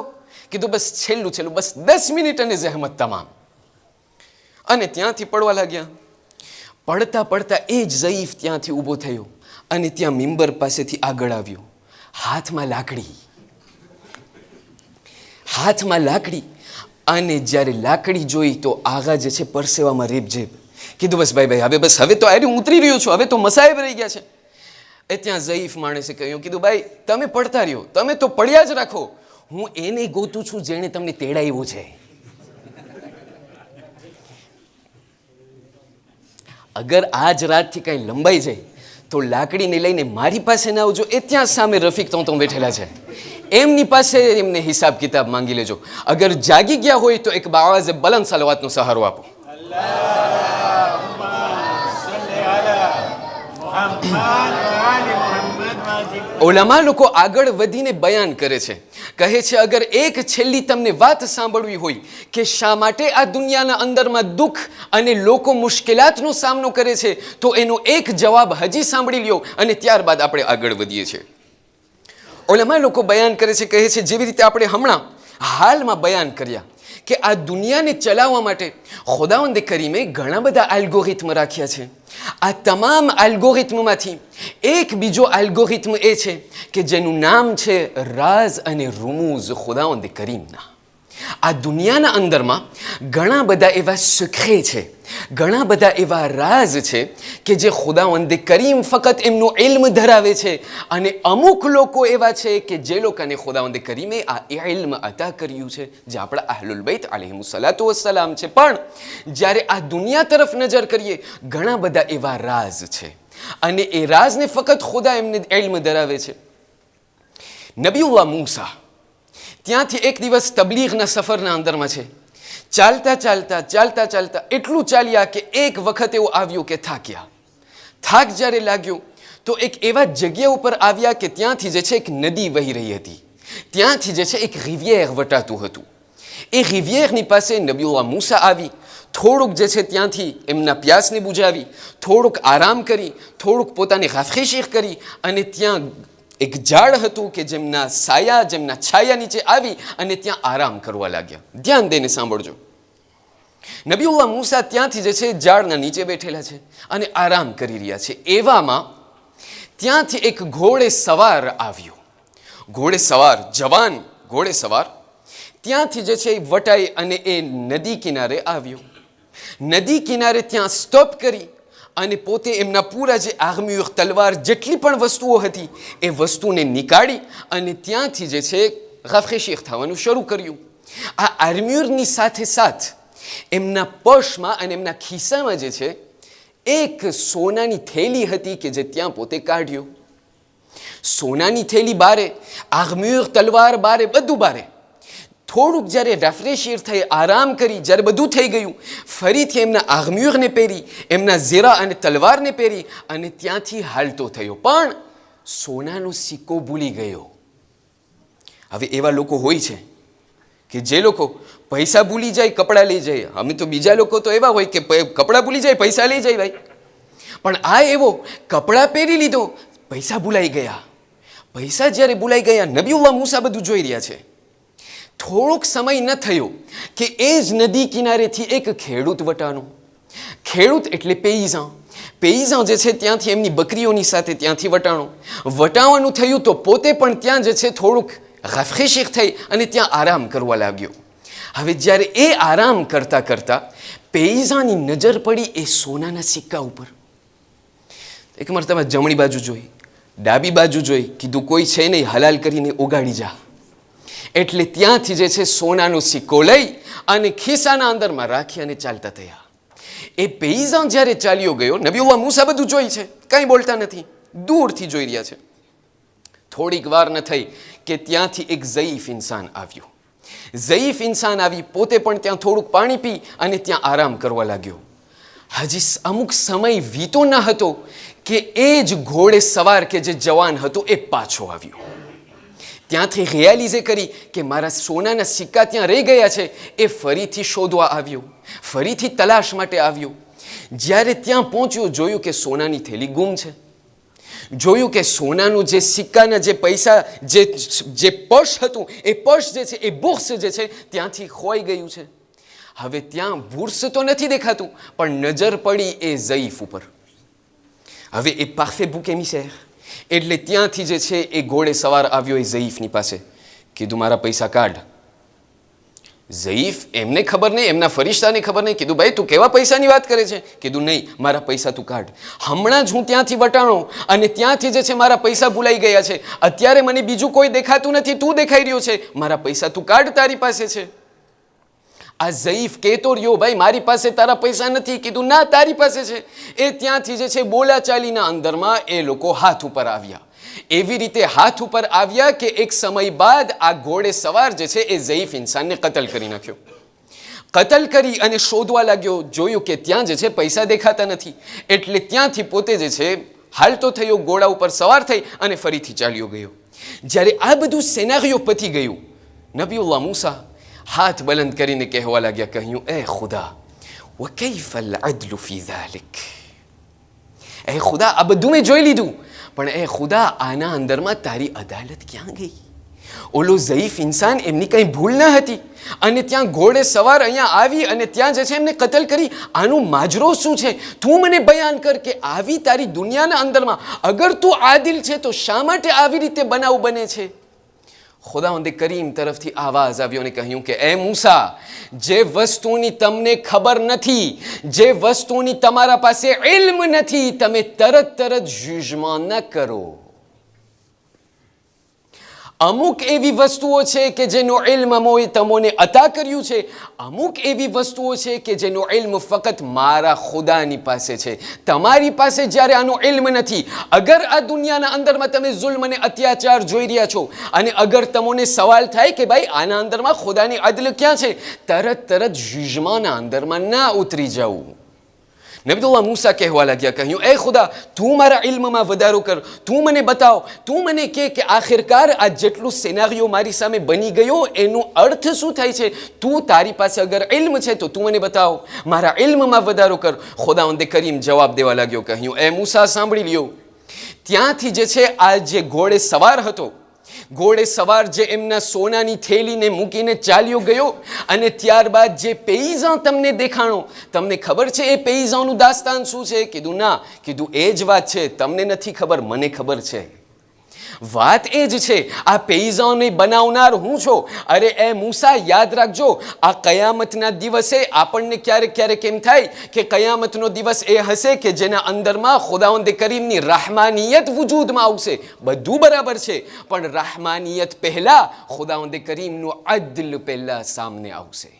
કીધું બસ છેલ્લું બસ 10 મિનિટ અને જહેમત તમામ. અને ત્યાંથી પડવા લાગ્યા. પડતા એ જ ઝઈફ ત્યાંથી ઊભો થયો અને ત્યાં મિંબર પાસેથી આગળ આવ્યો, હાથમાં લાકડી. અને જ્યારે લાકડી જોઈ તો આગા જે છે પરસેવામાં રેબઝેબ. કીધું બસ ભાઈ, હવે બસ, હવે તો હું ઉતરી રહ્યો છું, હવે તો મસાહેબ રહી ગયા છે. એ ત્યાં ઝઈફ માણસે કહ્યું, કીધું ભાઈ તમે પડતા રહ્યો, તમે તો પડ્યા જ રાખો, હું એને ગોતું છું જેણે તમને તેડાવ્યો છે. અગર આજ રાતથી કાંઈ લંબાઈ જાય તો લાકડીને લઈને મારી પાસે ના આવજો. એ ત્યાં સામે રફીક તો બેઠેલા છે, એમની પાસે એમને હિસાબ કિતાબ માંગી લેજો. અગર જાગી ગયા હોય તો એક બાવાઝે બલંદ સલવાતનો સહારો આપો. ઓલામા લોકો આગળ વધીને બયાન કરે છે, કહે છે અગર એક છેલ્લી તમને વાત સાંભળવી હોય કે શા માટે આ દુનિયાના અંદરમાં દુઃખ અને લોકો મુશ્કેલાતનો સામનો કરે છે તો એનો એક જવાબ હજી સાંભળી લ્યો અને ત્યારબાદ આપણે આગળ વધીએ છીએ. ઓલામા લોકો બયાન કરે છે, કહે છે જેવી રીતે આપણે હમણાં હાલમાં બયાન કર્યા કે આ દુનિયાને ચલાવવા માટે ખુદાવંદે કરીમે ઘણા બધા આલ્ગોરિથમ રાખ્યા છે. આ તમામ આલ્ગોરિથમમાંથી એક બીજો આલ્ગોરિથમ એ છે કે જેનું નામ છે રાઝ અને રૂમૂઝ ખુદાવંદે કરીમના. આ દુનિયાના અંદરમાં ઘણા બધા એવા સુખે છે, ઘણા બધા એવા રાઝ છે કે જે ખુદાવંદે કરીમ ફક્ત એમનો ઇલ્મ ધરાવે છે અને અમુક લોકો એવા છે કે જે લોકોને ખુદાવંદે કરીમે આ ઇલ્મ અતા કર્યું છે, જે આપણા અહલુલ બૈત અલૈહિમુસ્સલાતુ વસ્સલામ છે. પણ જ્યારે આ દુનિયા તરફ નજર કરીએ ઘણા બધા એવા રાઝ છે અને એ રાઝને ફક્ત ખુદા એમને ઇલ્મ ધરાવે છે. નબીઉલ્લાહ મૂસા ત્યાંથી એક દિવસ તબલીગના સફરના અંદરમાં છે, ચાલતા ચાલતા ચાલતા ચાલતા એટલું ચાલ્યા કે એક વખત એવું આવ્યું કે થાક્યા. થાક જ્યારે લાગ્યો તો એક એવા જગ્યા ઉપર આવ્યા કે ત્યાંથી જે છે એક નદી વહી રહી હતી, ત્યાંથી જે છે એક રિવિયર વટાતું હતું. એ રિવિયરની પાસે નબીઉલ્લાહ મૂસા આવી, થોડુંક જે છે ત્યાંથી એમના પ્યાસને બુજાવી, થોડુંક આરામ કરી, થોડુંક પોતાની ગાફખેશીખ કરી અને ત્યાં એક ઝાડ હતું કે જેમના સાયા, જેમના છાયા નીચે આવી અને ત્યાં આરામ કરવા લાગ્યા. ધ્યાન દઈને સાંભળજો. નબીઉલ્લાહ મૂસા ત્યાંથી જે છે ઝાડના નીચે બેઠેલા છે અને આરામ કરી રહ્યા છે. એવામાં ત્યાંથી એક ઘોડે સવાર આવ્યો. ઘોડે સવાર, જવાન ઘોડે સવાર ત્યાંથી જે છે વટાઈ અને એ નદી કિનારે આવ્યો. નદી કિનારે ત્યાં સ્ટોપ કરી અને પોતે એમના પૂરા જે આર્મ્યુર, તલવાર, જેટલી પણ વસ્તુઓ હતી એ વસ્તુને નીકાળી અને ત્યાંથી જે છે ગાફખેશીખ થવાનું શરૂ કર્યું. આ આર્મ્યુરની સાથે સાથ એમના પર્સમાં અને એમના ખિસ્સામાં જે છે એક સોનાની થેલી હતી કે જે ત્યાં પોતે કાઢ્યો. સોનાની થેલી બારે, આર્મ્યુર, તલવાર બારે, બધું બારે. થોડુંક જ્યારે રેફ્રેશીર થઈ, આરામ કરી, જ્યારે બધું થઈ ગયું, ફરીથી એમના આર્મ્યુરને પહેરી, એમના ઝીરા અને તલવારને પહેરી અને ત્યાંથી હાલતો થયો. પણ સોનાનો સિક્કો ભૂલી ગયો. હવે એવા લોકો હોય છે કે જે લોકો પૈસા ભૂલી જાય, કપડાં લઈ જાય. અમે તો બીજા લોકો તો એવા હોય કે કપડાં ભૂલી જાય, પૈસા લઈ જાય ભાઈ. પણ આ એવો કપડાં પહેરી લીધો, પૈસા ભૂલાઈ ગયા. પૈસા જ્યારે ભૂલાઈ ગયા, નબીઉલ્લાહ મૂસા બધું જોઈ રહ્યા છે. થોડોક સમય ન થયો કે એ જ નદી કિનારેથી એક ખેડૂત વટાણો. ખેડૂત એટલે પેઈઝાં. પેઈઝાં જે છે ત્યાંથી એમની બકરીઓની સાથે ત્યાંથી વટાવવાનું થયું તો પોતે પણ ત્યાં જે છે થોડુંક ગાફખેશીખ થઈ અને ત્યાં આરામ કરવા લાગ્યો. હવે જ્યારે એ આરામ કરતા કરતા પેઈઝાની નજર પડી એ સોનાના સિક્કા ઉપર. એક મરતબા જમણી બાજુ જોઈ, ડાબી બાજુ જોઈ, કીધું કોઈ છે નહીં, હલાલ કરીને ઉગાડી જા. એટલે ત્યાંથી જે છે સોનાનો સિક્કો લઈ અને ખિસ્સાના અંદરમાં રાખી અને ચાલતા થયા. એ પેઈઝાન જ્યારે ચાલ્યો ગયો, નબીઉલ્લાહ મૂસા બધું જોઈ છે, કંઈ બોલતા નથી, દૂરથી જોઈ રહ્યા છે. થોડીક વાર ન થઈ કે ત્યાંથી એક ઝઈફ ઇન્સાન આવ્યું. ઝઈફ ઇન્સાન આવી, પોતે પણ ત્યાં થોડુંક પાણી પી અને ત્યાં આરામ કરવા લાગ્યો. હજી અમુક સમય વીતો ન હતો કે એ જ ઘોડે સવાર કે જે જવાન હતો એ પાછો આવ્યો. ત્યાંથી રિયાલિઝે કરી કે મારા સોનાના સિક્કા ત્યાં રહી ગયા છે. એ ફરીથી શોધવા આવ્યો, ફરીથી તલાશ માટે આવ્યો. જ્યારે ત્યાં પહોંચ્યો, જોયું કે સોનાની થેલી ગુમ છે. જોયું કે સોનાનું જે સિક્કાના જે પૈસા, જે પર્સ હતું, એ પર્સ જે છે, એ બુક્સ જે છે ત્યાંથી ખોઈ ગયું છે. હવે ત્યાં બુર્સ તો નથી દેખાતું, પણ નજર પડી એ ઝઈફ ઉપર. હવે એ પાર્ફે બુક એમિસેર એટલે ત્યાંથી જે છે એ ઘોડે સવાર આવ્યો એ ઝઈફની પાસે. કીધું મારા પૈસા કાઢ. ઝઈફ એમને ખબર નહીં, એમના ફરિશ્તાને ખબર નહીં. કીધું ભાઈ તું કેવા પૈસાની વાત કરે છે? કીધું નહીં, મારા પૈસા તું કાઢ. હમણાં જ હું ત્યાંથી વટાણો અને ત્યાંથી જે છે મારા પૈસા ભૂલાઈ ગયા છે. અત્યારે મને બીજું કોઈ દેખાતું નથી, તું દેખાઈ રહ્યો છે. મારા પૈસા તું કાઢ, તારી પાસે છે. આ ઝઈફ કહેતો રહ્યો ભાઈ મારી પાસે તારા પૈસા નથી. કીધું ના, તારી પાસે છે. એ ત્યાંથી જે છે બોલાચાલીના અંદરમાં એ લોકો હાથ ઉપર આવ્યા. એવી રીતે હાથ ઉપર આવ્યા કે એક સમય બાદ આ ઘોડે સવાર જે છે એ ઝયીફ ઇન્સાનને કતલ કરી નાખ્યો. કતલ કરી અને શોધવા લાગ્યો, જોયું કે ત્યાં જે છે પૈસા દેખાતા નથી, એટલે ત્યાંથી પોતે જે છે હાલતો થયો, ઘોડા ઉપર સવાર થઈ અને ફરીથી ચાલ્યો ગયો. જ્યારે આ બધું સેનારીઓ પતી ગયું, નબીઉલ્લાહ મૂસા હાથ બલંદ કરીને કહેવા લાગ્યા, કહ્યું, એ ખુદા, વકૈફ અલ-અદલ ફી ઝાલિક, એ ખુદા આ બધું મેં જોઈ લીધું, પણ એ ખુદા આના અંદરમાં તારી અદાલત ક્યાં ગઈ? ઓલો ઝયીફ ઇન્સાન, એમની કંઈ ભૂલ ન હતી અને ત્યાં ઘોડે સવાર અહીંયા આવી અને ત્યાં જે છે એમને કતલ કરી. આનું માજરો શું છે? તું મને બયાન કર કે આવી તારી દુનિયાના અંદરમાં અગર તું આદિલ છે તો શા માટે આવી રીતે બનાવ બને છે? ખુદાવંદે કરીમ તરફથી આવાજ આવ્યો અને કહ્યું કે એ મૂસા, જે વસ્તુની તમને ખબર નથી, જે વસ્તુની તમારા પાસે ઇલ્મ નથી, તમે તરત જુજમાં ન કરો. અમુક એવી વસ્તુઓ છે કે જેનો ઇલ્મ મોએ તમોને અતા કર્યું છે, અમુક એવી વસ્તુઓ છે કે જેનો ઇલ્મ ફક્ત મારા ખુદાની પાસે છે. તમારી પાસે જ્યારે આનો ઇલ્મ નથી, અગર આ દુનિયાના અંદરમાં તમે જુલ્મ અને અત્યાચાર જોઈ રહ્યા છો અને અગર તમને સવાલ થાય કે ભાઈ આના અંદરમાં ખુદાની અદલ ક્યાં છે, તરત જુજમાના અંદરમાં ના ઉતરી જવું. નબીઉલ્લાહ મૂસા કહેવા લાગ્યા, કહ્યું, એ ખુદા, તું મારા ઇલ્મમાં વધારો કર, તું મને બતાવ, તું મને કે આખિરકાર આ જેટલું સેનારીઓ મારી સામે બની ગયો એનો અર્થ શું થાય છે? તું, તારી પાસે અગર ઇલ્મ છે તો તું મને બતાવ, મારા ઇલ્મમાં વધારો કર. ખુદાવંદે કરીમ જવાબ દેવા લાગ્યો, કહ્યું, એ મૂસા સાંભળી લ્યો, ત્યાંથી જે છે આ જે ઘોડે સવાર હતો, ઘોડે સવાર જે એમના સોનાની થેલીને મૂકીને ચાલ્યો ગયો અને ત્યારબાદ જે પેઈઝા તમને દેખાણો, તમને ખબર છે એ પેઈઝાનું દાસ્તાન શું છે? કીધું ના. કીધું એ જ વાત છે, તમને નથી ખબર, મને ખબર છે. વાત એ જ છે, આ પેઈઝાને બનાવનાર હું છું. અરે એ મૂસા, યાદ રાખજો, આ કયામતના દિવસે આપણને ક્યારેક એમ થાય કે કયામતનો દિવસ એ હશે કે જેના અંદરમાં ખુદાવંદ કરીમની rahmaniyat વજૂદમાં આવશે. બધું બરાબર છે, પણ rahmaniyat પહેલા ખુદાવંદ કરીમનું અદલ પહેલા સામને આવશે.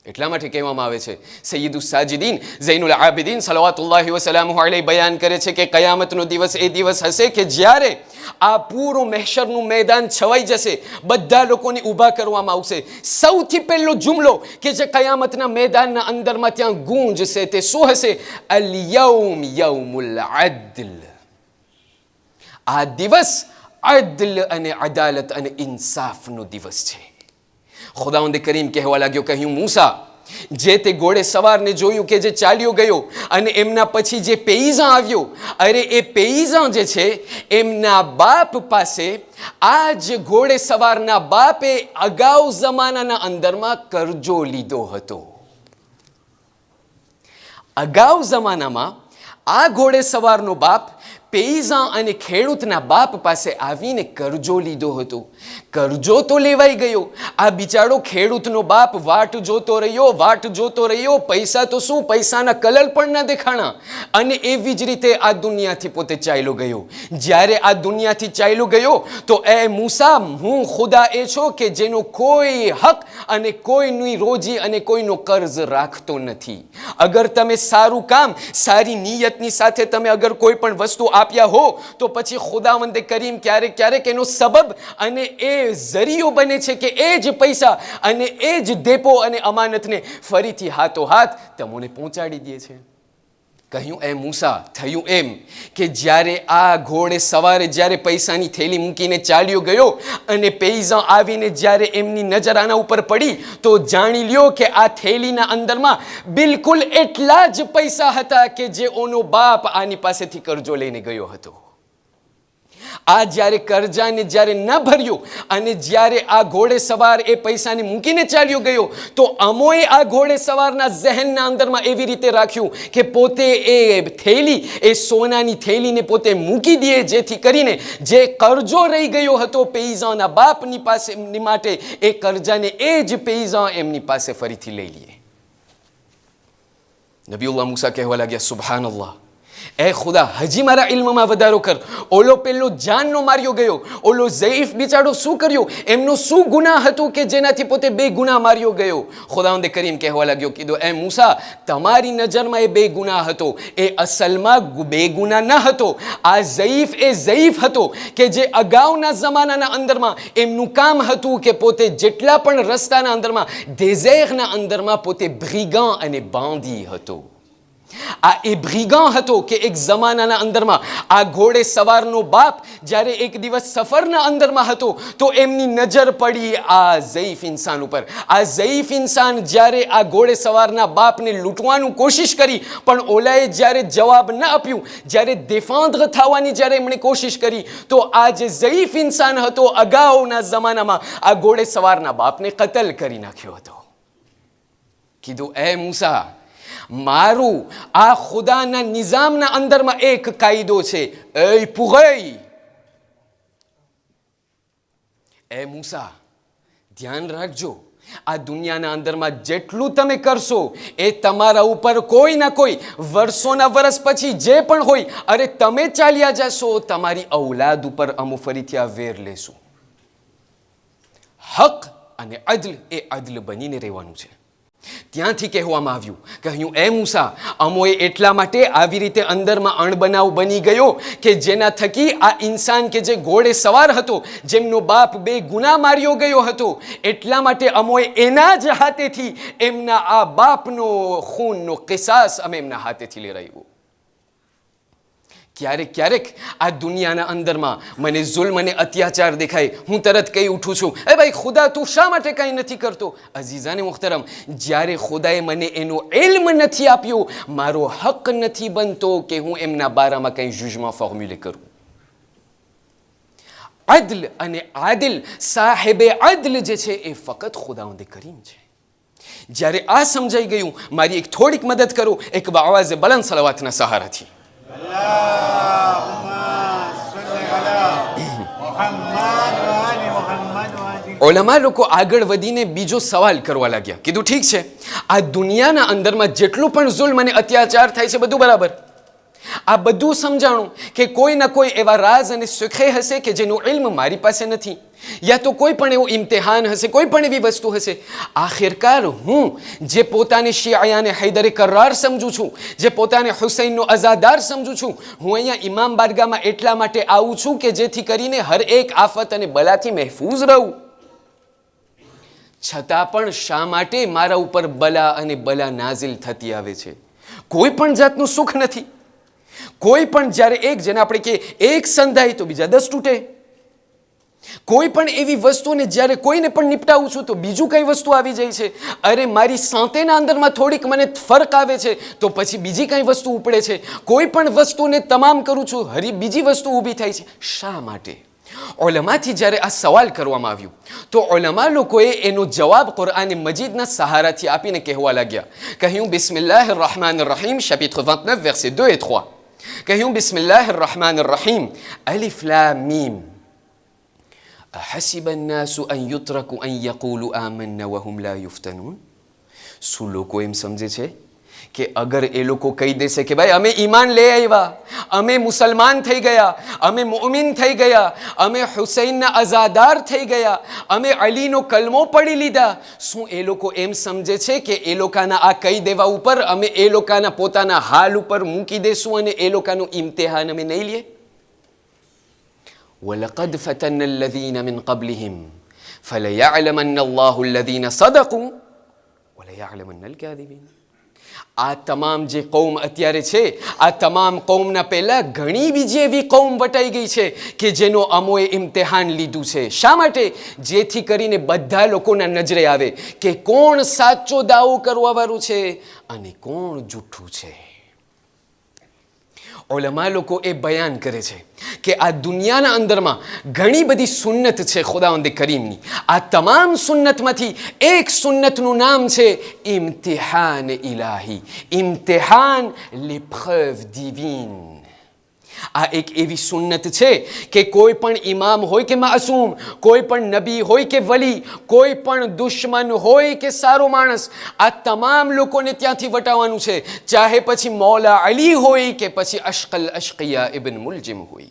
એટલા માટે કહેવામાં આવે છે, સૈયદુ સાજિદીન ઝૈનુલ આબિદીન સલવાતુલ્લાહિ વસલામુહુ અલૈહિ બયાન કરે છે કે કયામતનો દિવસ એ દિવસ હશે કે જ્યારે આ પૂરું મહેશરનું મેદાન છવાઈ જશે, બધા લોકોને ઊભા કરવામાં આવશે. સૌથી પહેલો જુમલો કે જે કયામતના મેદાનના અંદરમાં ત્યાં ગૂંજશે તે શું હશે? અલ યૌમ યૌમુલ અદલ. આ દિવસ અદલ અને અદાલત અને ઇન્સાફનો દિવસ છે. ખુદાવંદ કરીમ કહેવા લાગ્યો, કહ્યું, મૂસા, જે તે ઘોડે સવારને જોયું કે જે ચાલ્યો ગયો અને એમના પછી જે પેઈઝા આવ્યો, અરે એ પેઈઝા જે છે એમના બાપ પાસે, આ જ ઘોડે સવારના બાપે અગાઉ જમાનાના અંદરમાં કરજો લીધો હતો. અગાઉ જમાનામાં આ ઘોડે સવારનો બાપ પેઈઝા અને ખેડૂતના બાપ પાસે આવીને કરજો લીધો હતો. કરજો તો લેવાઈ ગયો, આ બિચારો ખેડૂતનો બાપ વાટ જોતો રહ્યો, પૈસા તો શું, પૈસાના કલર પણ ના દેખાણા અને એવી જ રીતે આ દુનિયાથી પોતે ચાલ્યો ગયો. જ્યારે આ દુનિયાથી ચાલ્યો ગયો તો એ મૂસા, હું ખુદા એ છો કે જેનો કોઈ હક અને કોઈની રોજી અને કોઈનો કર્જ રાખતો નથી. અગર તમે સારું કામ, સારી નિયતની સાથે તમે અગર કોઈ પણ વસ્તુ આપ્યા હો તો પછી ખુદાવંદ કરીમ ક્યારેક એનો સબબ અને એ ઝરિયો બને છે કે એ જ પૈસા અને એ જ દેપો અને અમાનતને ફરીથી હાથોહાથ તમને પહોંચાડી દે છે. કહ્યું, એ મૂસા, થયું એમ કે જ્યારે આ ઘોડે સવારે જ્યારે પૈસાની થેલી મૂકીને ચાલ્યો ગયો અને પેઈઝા આવીને જ્યારે એમની નજર આના ઉપર પડી તો જાણી લ્યો કે આ થેલીના અંદરમાં બિલકુલ એટલા જ પૈસા હતા કે જે ઓનો બાપ આની પાસેથી કરજો લઈને ગયો હતો. આ જ્યારે કરજાને જ્યારે ન ભર્યું અને જ્યારે આ ઘોડે સવાર એ પૈસાને મૂકીને ચાલ્યો ગયો તો અમોએ આ ઘોડે સવારના ઝહેનના અંદરમાં એવી રીતે રાખ્યું કે પોતે એ થેલી, એ સોનાની થેલીને પોતે મૂકી દે, જેથી કરીને જે કરજો રહી ગયો હતો પેઈઝાના બાપની પાસે માટે, એ કરજાને એ જ પેઈઝા એમની પાસે ફરીથી લઈ લે. નબીઉલ્લાહ મૂસા કહેવા લાગ્યા, સુબહાનલ્લાહ, એ ખુદા હજી મારા ઇલ્મમાં વધારો કર. ઓલો પેલો જાનનો માર્યો ગયો, ઓલો ઝઈફ બિચારો શું કર્યો, એમનો શું ગુનાહ હતું કે જેનાથી પોતે બે ગુનાહ માર્યો ગયો. ખુદાવંદે કરીમ કહેવા લાગ્યો, કીધું એ મૂસા તમારી નજરમાં એ બે ગુનાહ હતો, એ અસલમાં બે ગુનાહ ન હતો. આ ઝઈફ એ ઝઈફ હતો કે જે અગાઉના જમાનાના અંદરમાં એમનું કામ હતું કે પોતે જેટલા પણ રસ્તાના અંદરમાં ડેઝેરના અંદરમાં પોતે બ્રિગાં અને બાંધી હતો. આ એ બ્રિગાં હતો કે એક જમાનાના અંદરમાં આ ઘોડે સવારનો બાપ જ્યારે એક દિવસ સફરના અંદરમાં હતો તો એમની નજર પડી આ ઝઈફ ઇન્સાન ઉપર. આ ઝઈફ ઇન્સાન જ્યારે આ ઘોડે સવારના બાપને લૂંટવાનું કોશિશ કરી પણ ઓલાએ જ્યારે જવાબ ન આપ્યું, જ્યારે દેફાંદ્ર થવાની જ્યારે એમણે કોશિશ કરી તો આ જે ઝઈફ ઇન્સાન હતો અગાઉના જમાનામાં આ ઘોડે સવારના બાપને કતલ કરી નાખ્યો હતો. કીધું એ મૂસા મારું આ ખુદાના નિઝામના અંદરમાં એક કાયદો છે, એ પુગઈ એ મૂસા ધ્યાન રાખજો, આ દુનિયાના અંદરમાં જેટલું તમે કરશો એ તમારા ઉપર કોઈ ના કોઈ વર્ષોના વર્ષ પછી જે પણ હોય, અરે તમે ચાલ્યા જશો તમારી ઔલાદ ઉપર અમુ ફરીથી આ વેર લેશું. હક અને અદલ એ અદલ બનીને રહેવાનું છે. ત્યાંથી કહેવામાં આવ્યું કહ્યું એ મૂસા અમોએ એટલા માટે આવી રીતે અંદરમાં અણબનાવ બની ગયો કે જેના થકી આ ઇન્સાન કે જે ઘોડે સવાર હતો, જેમનો બાપ બે ગુનાહ માર્યો ગયો હતો, એટલા માટે અમોએ એના જ હાથેથી એમના આ બાપનો ખૂનનો કિસાસ અમે એમના હાથેથી લેરાવ્યો. ક્યારેક ક્યારેક આ દુનિયાના અંદરમાં મને જુલ્મ અને અત્યાચાર દેખાય, હું તરત કહી ઉઠું છું એ ભાઈ ખુદા તું શા માટે કંઈ નથી કરતો. અઝીઝાને મુખ્તરમ, જ્યારે ખુદાએ મને એનો ઇલ્મ નથી આપ્યો, મારો હક નથી બનતો કે હું એમના બારામાં કંઈ જુજમાં ફોર્મ્યુલે કરું. અદલ અને આદિલ સાહેબે અદલ જે છે એ ફકત ખુદાવંદે કરીમ છે. જ્યારે આ સમજાઈ ગયું, મારી એક થોડીક મદદ કરો એક આવાઝે બલંદ સલાવાતના સહારાથી. ઓલમા લોકો આગળ વધીને બીજો સવાલ કરવા લાગ્યા. કીધું ઠીક છે, આ દુનિયાના અંદરમાં જેટલું પણ જુલ્મ અને અત્યાચાર થાય છે બધું બરાબર, આ બધું સમજાણું કે કોઈ ના કોઈ એવા રાઝ અને સુખે હશે કે જેનો ઇલ્મ મારી પાસે નથી, યા તો કોઈ પણ એવું ઇમ્તિહાન હશે, કોઈ પણ એવી વસ્તુ હશે. આખિરકાર હું જે પોતાને શિયાને હૈદરે કરાર સમજું છું, જે પોતાને હુસૈનનો અઝાદાર સમજું છું, હું અહીંયા ઇમામ બારગામાં એટલા માટે આવું છું કે જેથી કરીને હર એક આફત અને બલાથી મહેફૂઝ રહું. છતાં પણ શા માટે મારા ઉપર બલા અને બલા નાઝિલ થતી આવે છે? કોઈ પણ જાતનું સુખ નથી. કોઈ પણ જ્યારે એક જેને આપણે કે એક સંધાય તો બીજા 10 તૂટે. કોઈ પણ એવી વસ્તુને જ્યારે કોઈને પણ નિપટાવું છું તો બીજું કઈ વસ્તુ આવી જાય છે. અરે મારી સાંતેના અંદરમાં થોડીક મને ફરક આવે છે તો પછી બીજી કઈ વસ્તુ ઉપડે છે. કોઈ પણ વસ્તુને તમામ કરું છું, હરી બીજી વસ્તુ ઊભી થાય છે. શા માટે? ઓલમાથી જ્યારે આ સવાલ કરવામાં આવ્યું તો ઓલમા લોકોએ એનો જવાબ કુરઆન મજીદના સહારાથી આપીને કહેવા લાગ્યા. કહ્યું બિસ્મિલ્લાહિર રહમાનિર રહીમ, chapitre 29 versets 2 et 3. કહ્યું બિસ્મિલ્લાહિર રહમાનિર રહીમ, અલિફ લામ મીમ أحسب الناس أن يتركوا أن يقولوا آمنا وهم لا يفتنون. શું લોકો એમ સમજે છે કે અગર એ લોકો કહી દેશે કે ભાઈ અમે ઈમાન લઈ આવ્યા, અમે મુસલમાન થઈ ગયા, અમે મુઅમિન થઈ ગયા, અમે હુસૈનના અઝાદાર થઈ ગયા, અમે અલીનો કલમો પડી લીધા, શું એ લોકો એમ સમજે છે કે એ લોકોના આ કહી દેવા ઉપર અમે એ લોકોના પોતાના હાલ ઉપર મૂકી દેશું અને એ લોકોનું ઇમ્તિહાન અમે નહીં લઈએ? وَلَقَدْ فَتَنَّ الَّذِينَ مِنْ قَبْلِهِمْ فَلَيَعْلَمَنَّ اللَّهُ الَّذِينَ صَدَقُوا وَلَيَعْلَمَنَّ الْكَاذِبِينَ. આ તમામ જે કૌમ અત્યારે છે, આ તમામ કૌમના પહેલા ઘણી બીજી એવી કૌમ વટાઈ ગઈ છે કે જેનો અમોએ ઇમ્તિહાન લીધું છે. શા માટે? જેથી કરીને બધા લોકોના નજરે આવે કે કોણ સાચો દાવો કરવાવાળું છે અને કોણ જૂઠું છે. ઓલમા લોકો એ બયાન કરે છે કે આ દુનિયાના અંદરમાં ઘણી બધી સુન્નત છે ખુદાવંદ કરીમની. આ તમામ સુન્નતમાંથી એક સુન્નતનું નામ છે ઇમ્તિહાન ઇલાહી, ઇમ્તિહાન, l'épreuve divine. આ એક એવી સુન્નત છે કે કોઈ પણ ઇમામ હોય કે માસૂમ, કોઈ પણ નબી હોય કે વલી, કોઈ પણ દુશ્મન હોય કે સારો માણસ, આ તમામ લોકોને ત્યાંથી વટાવવાનું છે. ચાહે પછી મૌલા અલી હોય કે પછી અશકલ અશકિયા ઇબ્ન મુલજિમ હોય,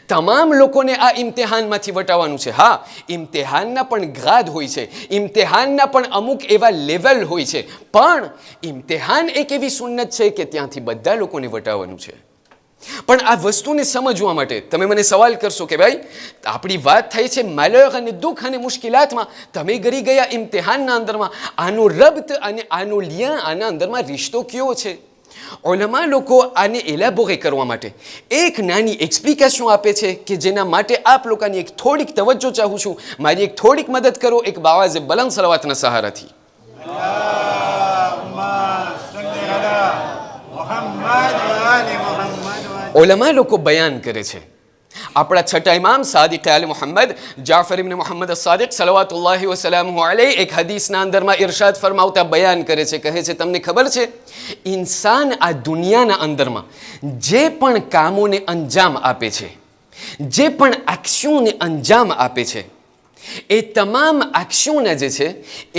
તમામ લોકોને આ ઇમ્તિહાનમાંથી વટાવવાનું છે. હા, ઇમ્તિહાનના પણ ગ્રાદ હોય છે, ઇમ્તિહાનના પણ અમુક એવા લેવલ હોય છે, પણ ઇમ્તિહાન એક એવી સુન્નત છે કે ત્યાંથી બધા લોકોને વટાવવાનું છે. પણ આ વસ્તુને સમજવા માટે તમે મને સવાલ કરશો કે ભાઈ આપણી વાત થઈ છે મલગ અને દુઃખ અને મુશ્કેલાતમાં, તમે ગરી ગયા ઇમ્તિહાનના અંદરમાં, આનો રબ્ત અને આનો લિયા, આના અંદરમાં રિશ્તો કયો છે? ઉલમા લોકો આને એલાબોરે કરવા માટે એક નાની એક્સપ્લિકેશન આપે છે કે જેના માટે આપ લોકોની એક થોડીક તવજ્જો ચાહું છું. મારી એક થોડીક મદદ કરો એક બાવાઝે બલંદ સલાવાતના સહારાથી. ઉલમા લોકો બયાન કરે છે, આપણા છઠ્ઠા ઇમામ સાદિક આલે મુહમ્મદ જાફર ઇબ્ન મુહમ્મદ સાદિક સલવાતુલ્લાહી વસલામુહુ અલૈહ એક હદીસના અંદરમાં ઇરશાદ ફરમાવતા બયાન કરે છે, કહે છે તમને ખબર છે ઇન્સાન આ દુનિયાના અંદરમાં જે પણ કામોને અંજામ આપે છે, જે પણ એક્શનને અંજામ આપે છે, એ તમામ એક્શનના જે છે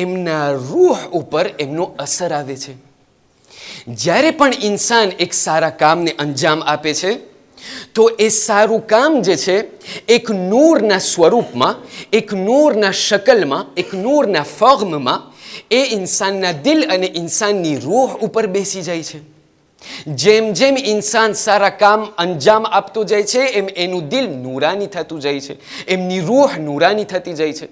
એમના રૂહ ઉપર એમનો અસર આવે છે. જ્યારે પણ ઇન્સાન એક સારા કામને અંજામ આપે છે તો એ સારું કામ જે છે એક નૂરના સ્વરૂપમાં, એક નૂરના શકલમાં, એક નૂરના ફોર્મમાં એ ઇન્સાનના દિલ અને ઇન્સાનની રૂહ ઉપર બેસી જાય છે. જેમ જેમ ઇન્સાન સારા કામ અંજામ આપતો જાય છે એમ એનું દિલ નૂરાની થતું જાય છે, એમની રૂહ નૂરાની થતી જાય છે.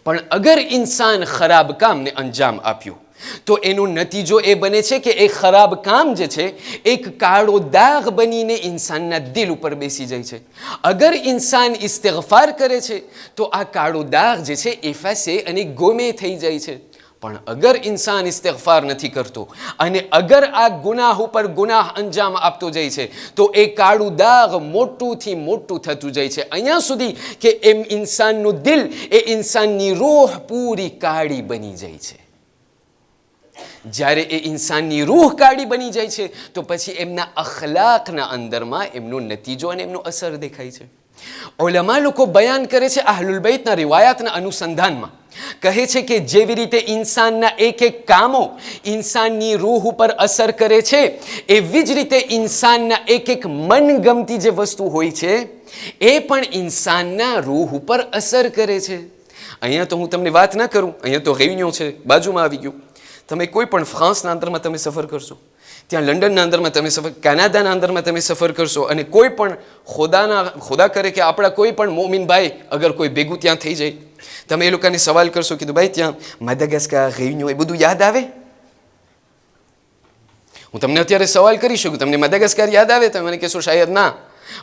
પણ અગર ઇન્સાન ખરાબ કામને અંજામ આપ્યું તો એનો નતીજો એ બને છે કે એ ખરાબ કામ જે છે એક કાળો દાગ બનીને ઇન્સાનના દિલ ઉપર બેસી જાય છે. અગર ઇન્સાન ઇસ્તિગફાર કરે છે તો આ કાળો દાગ જે છે એ ફાસે અને ગોમે થઈ જાય છે. પણ અગર ઇન્સાન ઇસ્તિગફાર નથી કરતો અને અગર આ ગુનાહ ઉપર ગુનાહ અંજામ આપતો જાય છે તો એ કાળું દાગ મોટુંથી મોટું થતું જાય છે, અહીંયા સુધી કે એમ ઇન્સાનનું દિલ, એ ઇન્સાનની રૂહ પૂરી કાળી બની જાય છે. જ્યારે એ ઇન્સાનની રૂહ કાળી બની જાય છે તો પછી એમના અખલાકના અંદરમાં એમનો નતીજો અને એમનો અસર દેખાય છે. ઉલમા લોકો બયાન કરે છે અહલુલ બૈતના રિવાયાતના અનુસંધાનમાં, કહે છે કે જેવી રીતે ઇન્સાનના એક એક કામો ઇન્સાનની રૂહ ઉપર અસર કરે છે, એવી જ રીતે ઇન્સાનના એક એક મનગમતી જે વસ્તુ હોય છે એ પણ ઇન્સાનના રૂહ ઉપર અસર કરે છે. અહીંયા તો હું તમને વાત ના કરું, અહીંયા તો રેવન્યુ છે બાજુમાં આવી ગયું. તમે કોઈ પણ ફ્રાન્સના અંદરમાં તમે સફર કરશો, ત્યાં લંડનના અંદરમાં તમે સફર, કેનેડાના અંદરમાં તમે સફર કરશો અને કોઈ પણ ખુદા કરે કે આપણા કોઈ પણ મોમિન ભાઈ અગર કોઈ ભેગું ત્યાં થઈ જાય, તમે એ લોકોને સવાલ કરશો કે ભાઈ ત્યાં માદાગાસ્કાર, રેયુનિયન એ બધું યાદ આવે? હું તમને અત્યારે સવાલ કરી શકું, તમને માદાગાસ્કાર યાદ આવે? તમે મને કહેશો શાયદ ના.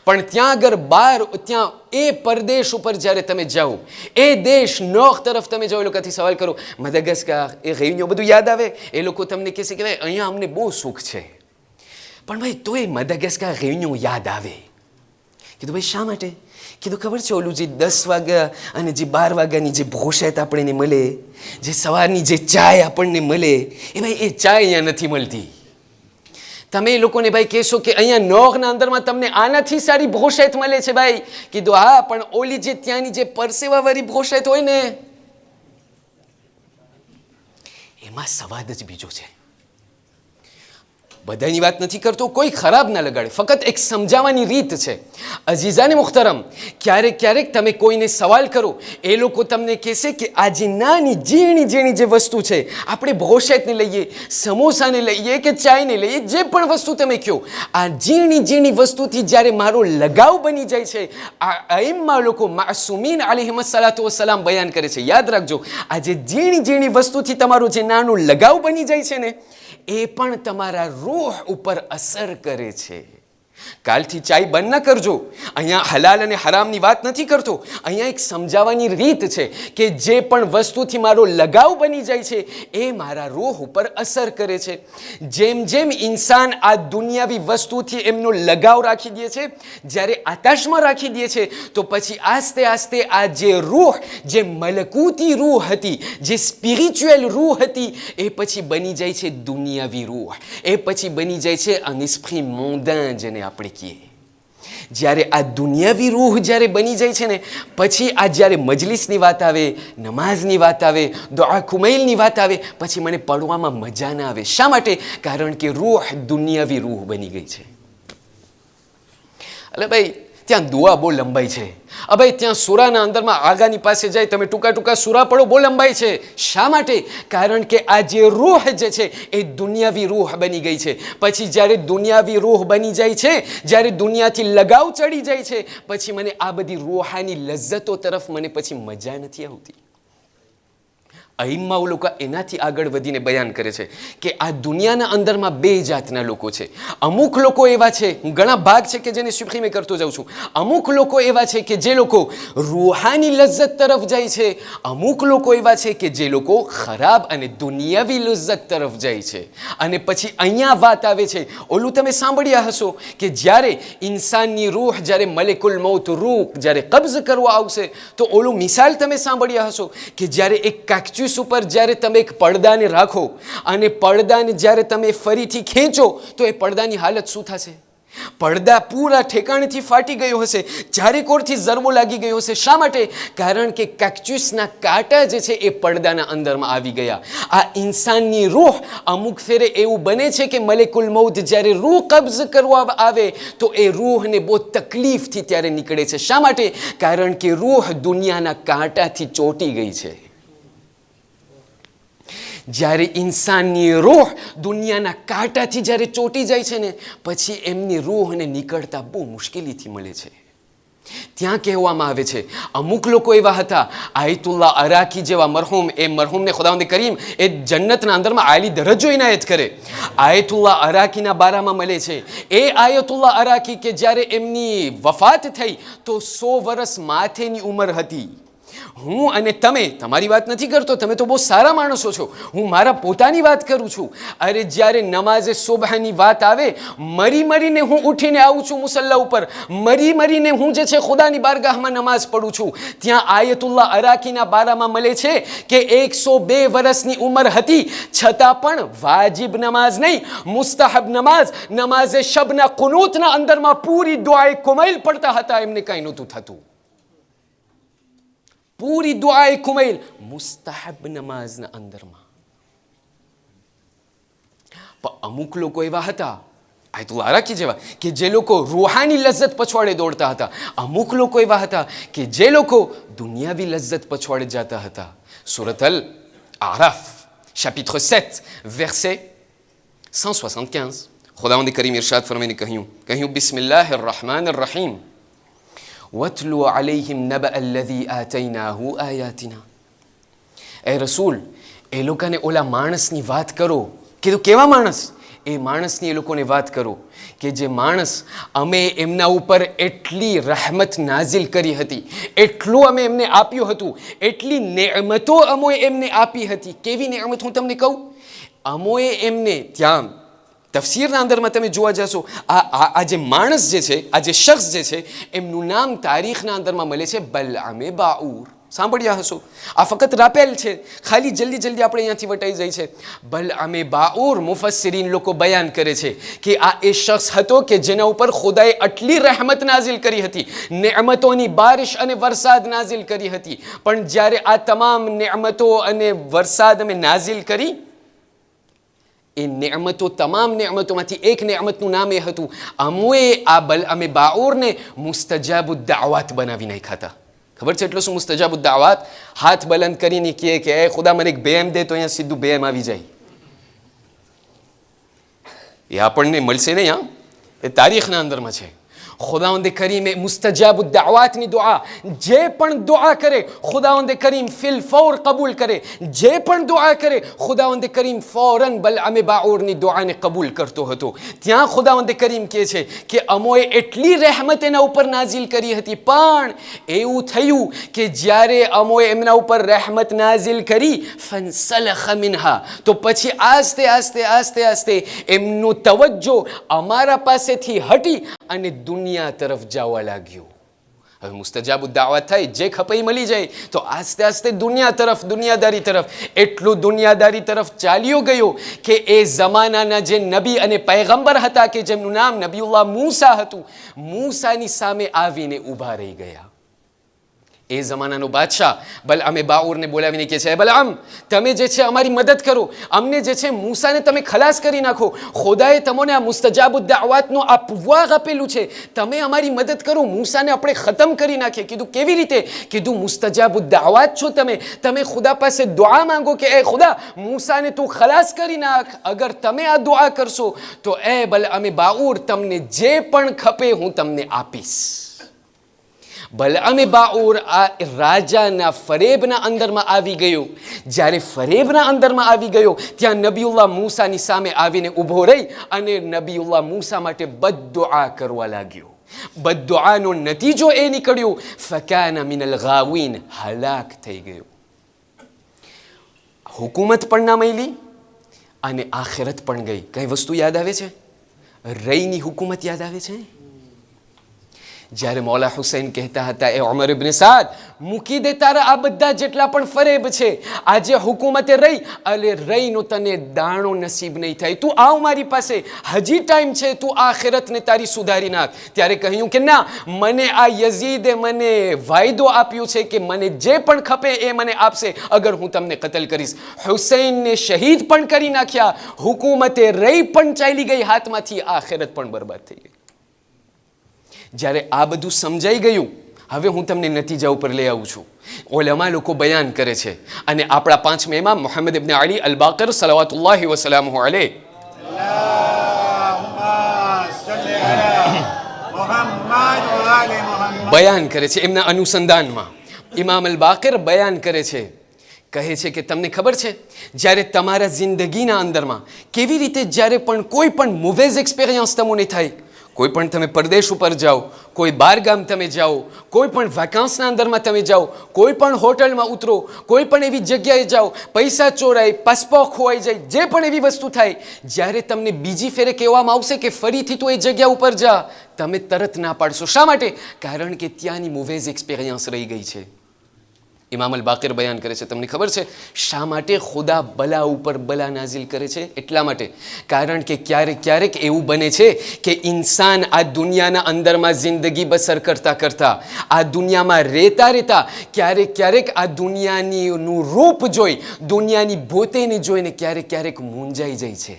પણ ત્યાં અગર બહાર, ત્યાં એ પરદેશ ઉપર જ્યારે તમે જાઓ, એ દેશ નોખ તરફ તમે જાઓ, એ લોકોથી સવાલ કરો માદાગાસ્કાર, એ રેયુનિયન બધું યાદ આવે? એ લોકો તમને કહેશે કે ભાઈ અહીંયા અમને બહુ સુખ છે. પણ ભાઈ તો એ માદાગાસ્કાર, રેયુનિયન યાદ આવે. કીધું ભાઈ શા માટે? કીધું ખબર છે ઓલું જે 10 વાગ્યા અને જે 12 વાગ્યાની જે ભોશાત આપણને મળે, જે સવારની જે ચાય આપણને મળે, એ ભાઈ એ ચાય અહીંયા નથી મળતી. તમે એ લોકોને ભાઈ કહેશો કે અહીંયા નોખના અંદરમાં તમને આનાથી સારી ભોશાત મળે છે ભાઈ. કીધું હા, પણ ઓલી જે ત્યાંની જે પરસેવાવાળી ભોશાત હોય ને એમાં સ્વાદ જ બીજો છે. બધાની વાત નથી કરતો, કોઈ ખરાબ ના લગાડે, ફક્ત એક સમજાવવાની રીત છે. અઝીઝાને મુખ્તરમ, ક્યારેક ક્યારેક તમે કોઈને સવાલ કરો, એ લોકો તમને કહેશે કે આ જે નાની ઝીણી ઝીણી જે વસ્તુ છે, આપણે ભોશાતને લઈએ, સમોસાને લઈએ કે ચાયને લઈએ, જે પણ વસ્તુ તમે કહો, આ ઝીણી ઝીણી વસ્તુથી જ્યારે મારો લગાવ બની જાય છે, આ અઈમ્મા લોકો માસૂમીન અલૈહિસ્સલાતુ વસ્સલામ બયાન કરે છે, યાદ રાખજો, આ જે ઝીણી ઝીણી વસ્તુથી તમારો જે નાનો લગાવ બની જાય છે ને, એ પણ તમારા રૂહ ઉપર અસર કરે છે. કાલથી ચાય બંધ ન કરજો. અહીંયા હલાલ અને હરામની વાત નથી કરતો, અહીંયા એક સમજાવવાની રીત છે કે જે પણ વસ્તુથી મારો લગાવ બની જાય છે એ મારા રૂહ ઉપર અસર કરે છે. જેમ જેમ ઇન્સાન આ દુનિયાવી વસ્તુથી એમનો લગાવ રાખી દે છે, જ્યારે આકાશમાં રાખી દે છે તો પછી આસ્તે આસ્તે આ જે રૂહ, જે મલકૂતી રૂહ હતી, જે સ્પિરિચ્યુઅલ રૂહ હતી, એ પછી બની જાય છે દુનિયાવી રૂહ, એ પછી બની જાય છે un esprit mondain જેને આપણે કહીએ. જ્યારે આ દુનિયાવી રૂહ જ્યારે બની જાય છે ને, પછી આ જ્યારે મજલિસની વાત આવે, નમાઝની વાત આવે, દુઆ કુમૈલની વાત આવે, પછી મને પડવામાં મજા ના આવે. શા માટે? કારણ કે રૂહ દુનિયાવી રૂહ બની ગઈ છે. એટલે ભાઈ ત્યાં દુઆ બહુ લંબાઈ છે. ભાઈ ત્યાં સૂરાના અંદરમાં આગાની પાસે જાય તમે ટૂંકા ટૂંકા સૂરા પડો, બહુ લંબાઈ છે. શા માટે? કારણ કે આ જે રૂહ જે છે એ દુનિયાવી રૂહ બની ગઈ છે. પછી જ્યારે દુનિયાવી રૂહ બની જાય છે, જ્યારે દુનિયાથી લગાવ ચડી જાય છે, પછી મને આ બધી રૂહાની લજ્જતો તરફ મને પછી મજા નથી આવતી. અહિમ્માઓ લોકો એનાથી આગળ વધીને બયાન કરે છે કે આ દુનિયાના અંદરમાં બે જાતના લોકો છે. અમુક લોકો એવા છે, ઘણા ભાગ છે કે જેને સુખી મેં કરતો જાઉં છું. અમુક લોકો એવા છે કે જે લોકો રૂહાની લજ્જત તરફ જાય છે. અમુક લોકો એવા છે કે જે લોકો ખરાબ અને દુનિયાવી લજ્જત તરફ જાય છે. અને પછી અહીંયા વાત આવે છે, ઓલું તમે સાંભળ્યા હશો કે જ્યારે ઇન્સાનની રૂહ, જ્યારે મલેકુલ મૌત રૂહ જ્યારે કબ્ઝ કરવા આવશે, તો ઓલું મિસાલ તમે સાંભળ્યા હશો કે જ્યારે એક કાકચું ઉપર જ્યારે તમે એક પડદાને રાખો અને પડદાને જ્યારે તમે ફરીથી ખેંચો તો એ પડદાની હાલત શું થશે? પડદા પૂરા ઠેકાણેથી ફાટી ગયો હશે, ચારે કોરથી ઝરબો લાગી ગયો હશે. શા માટે? કારણ કે કાકચુસના કાંટા જે છે એ પડદાના અંદરમાં આવી ગયા. આ ઇન્સાનની રૂહ અમુક ફેરે એવું બને છે કે મલેકુલ મૌત જ્યારે રૂહ કબ્ઝ કરવા આવે તો એ રૂહને બહુ તકલીફથી ત્યારે નીકળે છે. શા માટે? કારણ કે રૂહ દુનિયાના કાંટાથી ચોંટી ગઈ છે. જ્યારે ઇન્સાનની રૂહ દુનિયાના કાંટાથી જ્યારે ચોંટી જાય છે ને, પછી એમની રૂહને નીકળતા બહુ મુશ્કેલીથી મળે છે. ત્યાં કહેવામાં આવે છે અમુક લોકો એવા હતા, આયતુલ્લાહ અરાકી જેવા મરહૂમ, એ મરહૂમને ખુદાવંદ કરીમ એ જન્નતના અંદરમાં આલી દરજ્જો ઇનાયત કરે. આયતુલ્લાહ અરાકીના બારામાં મળે છે, એ આયતુલ્લાહ અરાકી કે જ્યારે એમની વફાત થઈ તો 100 વર્ષ માથેની ઉંમર હતી. હું અને તમે, તમારી વાત નથી કરતો, તમે તો બહુ સારા માણસો છો, હું મારા પોતાની વાત કરું છું. અરે જ્યારે નમાઝે સુબહની વાત આવે, મરી મરીને હું ઉઠીને આવું છું મુસલ્લા ઉપર, મરી મરીને હું જે છે ખુદાની બારગાહમાં નમાઝ પડું છું. ત્યાં આયતુલ્લાહ અરાકીના બારામાં મળે છે કે 102 વર્ષની ઉંમર હતી, છતાં પણ વાજિબ નમાઝ નહીં, મુસ્તાહબ નમાઝ, નમાઝે શબના કુનૂતના અંદરમાં પૂરી દુઆએ કુમૈલ પડતા હતા, એમને કાંઈ નહોતું થતું. પૂરી દુઆએ કુમૈલ મુસ્તાહબ નમાઝના અંદરમાં. પણ અમુક લોકો એવા હતા, આયતુલ્લાહ અરાકી જેવા, કે જે લોકો રૂહાની લજ્જત પછવાડે દોડતા હતા. અમુક લોકો એવા હતા કે જે લોકો દુનિયાવી લજ્જત પછવાડે જતા હતા. સૂરત અલ આરાફ chapitre 7 verset 175 ખુદાવંદ કરીમ ઇરશાદ ફરમાઈને કહ્યું બિસ્મિલ્લાહિર રહમાનિર રહીમ વતલુ અલૈહિમ નબઅ અલ્લઝી આતૈનાહુ આયાતિના. એ રસૂલ, એ લોકોને ઓલા માણસની વાત કરો. કીધું કેવા માણસ? એ માણસની એ લોકોને વાત કરો કે જે માણસ અમે એમના ઉપર એટલી રહેમત નાઝિલ કરી હતી, એટલું અમે એમને આપ્યું હતું, એટલી નેમતો અમોએ એમને આપી હતી. કેવી નેમત હું તમને કહું? અમોએ એમને ત્યાં તફસીરના અંદરમાં તમે જોવા જશો, આ જે માણસ જે છે, આ જે શખ્સ જે છે, એમનું નામ તારીખના અંદરમાં મળે છે બલઆમે બાઉર. સાંભળ્યા હશો? આ ફક્ત રાપેલ છે, ખાલી જલ્દી જલ્દી આપણે અહીંયાથી વટાઈ જાય છે. બલઆમે બાઉર, મુફસ્સિરીન લોકો બયાન કરે છે કે આ એ શખ્સ હતો કે જેના ઉપર ખુદાએ આટલી રહેમત નાઝિલ કરી હતી, નેમતોની બારિશ અને વરસાદ નાઝિલ કરી હતી. પણ જ્યારે આ તમામ નેમતો અને વરસાદ અમે નાઝિલ કરી, એ નેમતો, તમામ નેમતોમાંથી એક નેમતનું નામ એ હતું, અમોએ આ બલઆમે બાઉરને મુસ્તજાબુ દાવાત બનાવી નાખ્યા હતા. ખબર છે એટલું શું મુસ્તજાબુ દાવાત? હાથ બલંદ કરીને કહે કે એ ખુદા મને એક બેમ દે, તો અહીંયા સીધું બેમ આવી જાય. એ આપણને મળશે નહીં, હા, એ તારીખના અંદરમાં છે. ખુદાવંદ કરીમે મુસ્તજાબુ દાવાતની દુઆ, જે પણ દુઆ કરે ખુદાવંદ કરીમ ફિલ ફૌર કબૂલ કરે. જે પણ દુઆ કરે ખુદાવંદ કરીમ ફૌરન બલઆમે બાઉરની દુઆને કબૂલ કરતો હતો. ત્યાં ખુદાવંદ કરીમ કહે છે કે અમોએ એટલી રહેમત એના ઉપર નાઝિલ કરી હતી, પણ એવું થયું કે જ્યારે અમોએ એમના ઉપર રહેમત નાઝિલ કરી, ફન્સલખ મિનહા, તો પછી આસ્તે આસ્તે આસ્તે આસ્તે એમનું તવજ્જો અમારા પાસેથી હટી અને દુનિયા તરફ જવા લાગ્યું. હવે મુસ્તજાબુ દાવત થાય, જે ખપાઈ મળી જાય તો આસ્તે આસ્તે દુનિયાદારી તરફ એટલું દુનિયાદારી તરફ ચાલ્યો ગયો કે એ જમાનાના જે નબી અને પૈગંબર હતા કે જેમનું નામ નબીઉલ્લાહ મૂસા હતું, મૂસાની સામે આવીને ઊભા રહી ગયા. એ જમાનાનો બાદશાહ બલઆમે બાઉરને બોલાવીને કહે છે, બલઆમ તમે જે છે અમારી મદદ કરો, અમને જે છે મૂસાને તમે ખલાસ કરી નાખો. ખુદાએ તમને આ મુસ્તજાબુ દાવતનો આ પુવાગ આપેલું છે, તમે અમારી મદદ કરો, મૂસાને આપણે ખતમ કરી નાખીએ. કીધું કેવી રીતે? કીધું મુસ્તજાબુ દાવત છો તમે ખુદા પાસે દુઆ માંગો કે એ ખુદા મૂસાને તું ખલાસ કરી નાખ. અગર તમે આ દુઆ કરશો તો એ બલઆમે બાઉર તમને જે પણ ખપે હું તમને આપીશ. બલઆમે બાઉર આ રાજાના ફરેબના અંદરમાં આવી ગયો. જ્યારે ફરેબના અંદરમાં આવી ગયો ત્યાં નબીઉલ્લાહ મૂસાની સામે આવીને ઊભો રહી અને નબીઉલ્લાહ મૂસા માટે બદ્દુઆ કરવા લાગ્યો. બદ્દુઆનો નતીજો એ નીકળ્યો ફકાના મિનલ ગાવીન, હલાક થઈ ગયો. હુકુમત પણ ના મળી અને આખિરત પણ ગઈ. કઈ વસ્તુ યાદ આવે છે? રઈની હુકુમત યાદ આવે છે. જ્યારે મૌલા હુસૈન કહેતા હતા, એ ઉમર ઇબ્ન સાદ મૂકી દે તારા આ બધા જેટલા પણ ફરેબ છે, આજે હુકુમતે રહી, અલે રઈનો તને દાણો નસીબ નહીં થાય, તું આવ મારી પાસે, હજી ટાઈમ છે, તું આખિરતને તારી સુધારી નાખ. ત્યારે કહ્યું કે ના, મને આ યઝીદે મને વાયદો આપ્યો છે કે મને જે પણ ખપે એ મને આપશે અગર હું તમને કતલ કરીશ. હુસૈનને શહીદ પણ કરી નાખ્યા, હુકુમતે રઈ પણ ચાલી ગઈ હાથમાંથી, આખિરત પણ બરબાદ થઈ ગઈ. જ્યારે આ બધું સમજાઈ ગયું, હવે હું તમને નતીજા ઉપર લઈ આવું છું. ઉલમા લોકો બયાન કરે છે અને આપણા પાંચમા ઇમામ મુહમ્મદ ઇબ્ન અલી અલ બાકર સલાવતુલ્લાહિ વસલામુહુ અલૈહ બયાન કરે છે. એમના અનુસંધાનમાં ઇમામ અલ બાકર બયાન કરે છે, કહે છે કે તમને ખબર છે જ્યારે તમારા જિંદગીના અંદરમાં કેવી રીતે જ્યારે પણ કોઈ પણ મુવેઝ એક્સપિરિયન્સ તમને થાય, કોઈ પણ તમે પરદેશ ઉપર જાઓ, કોઈ બાર ગામ તમે જાઓ, કોઈ પણ વેકાન્સના અંદરમાં તમે જાઓ, કોઈ પણ હોટલમાં ઉતરો, કોઈ પણ એવી જગ્યાએ જાઓ, પૈસા ચોરાય, પાસપોર્ટ ખોવાઈ જાય, જે પણ એવી વસ્તુ થાય, જ્યારે તમને બીજી ફેરે કહેવામાં આવશે કે ફરીથી તું એ જગ્યા ઉપર જા, તમે તરત ના પાડશો. શા માટે? કારણ કે ત્યાંની મુવેઝ એક્સપિરિયન્સ રહી ગઈ છે. ઇમામ અલ બાકર બયાન કરે છે, તમને ખબર છે શા માટે ખુદા બલા ઉપર બલા નાઝિલ કરે છે? એટલા માટે, કારણ કે ક્યારેક એવું બને છે કે ઇન્સાન આ દુનિયાના અંદરમાં જિંદગી બસર કરતા આ દુનિયામાં રહેતા ક્યારેક આ દુનિયાનું રૂપ જોઈ, દુનિયાની ભોતેને જોઈને ક્યારેક મૂંઝાઈ જાય છે.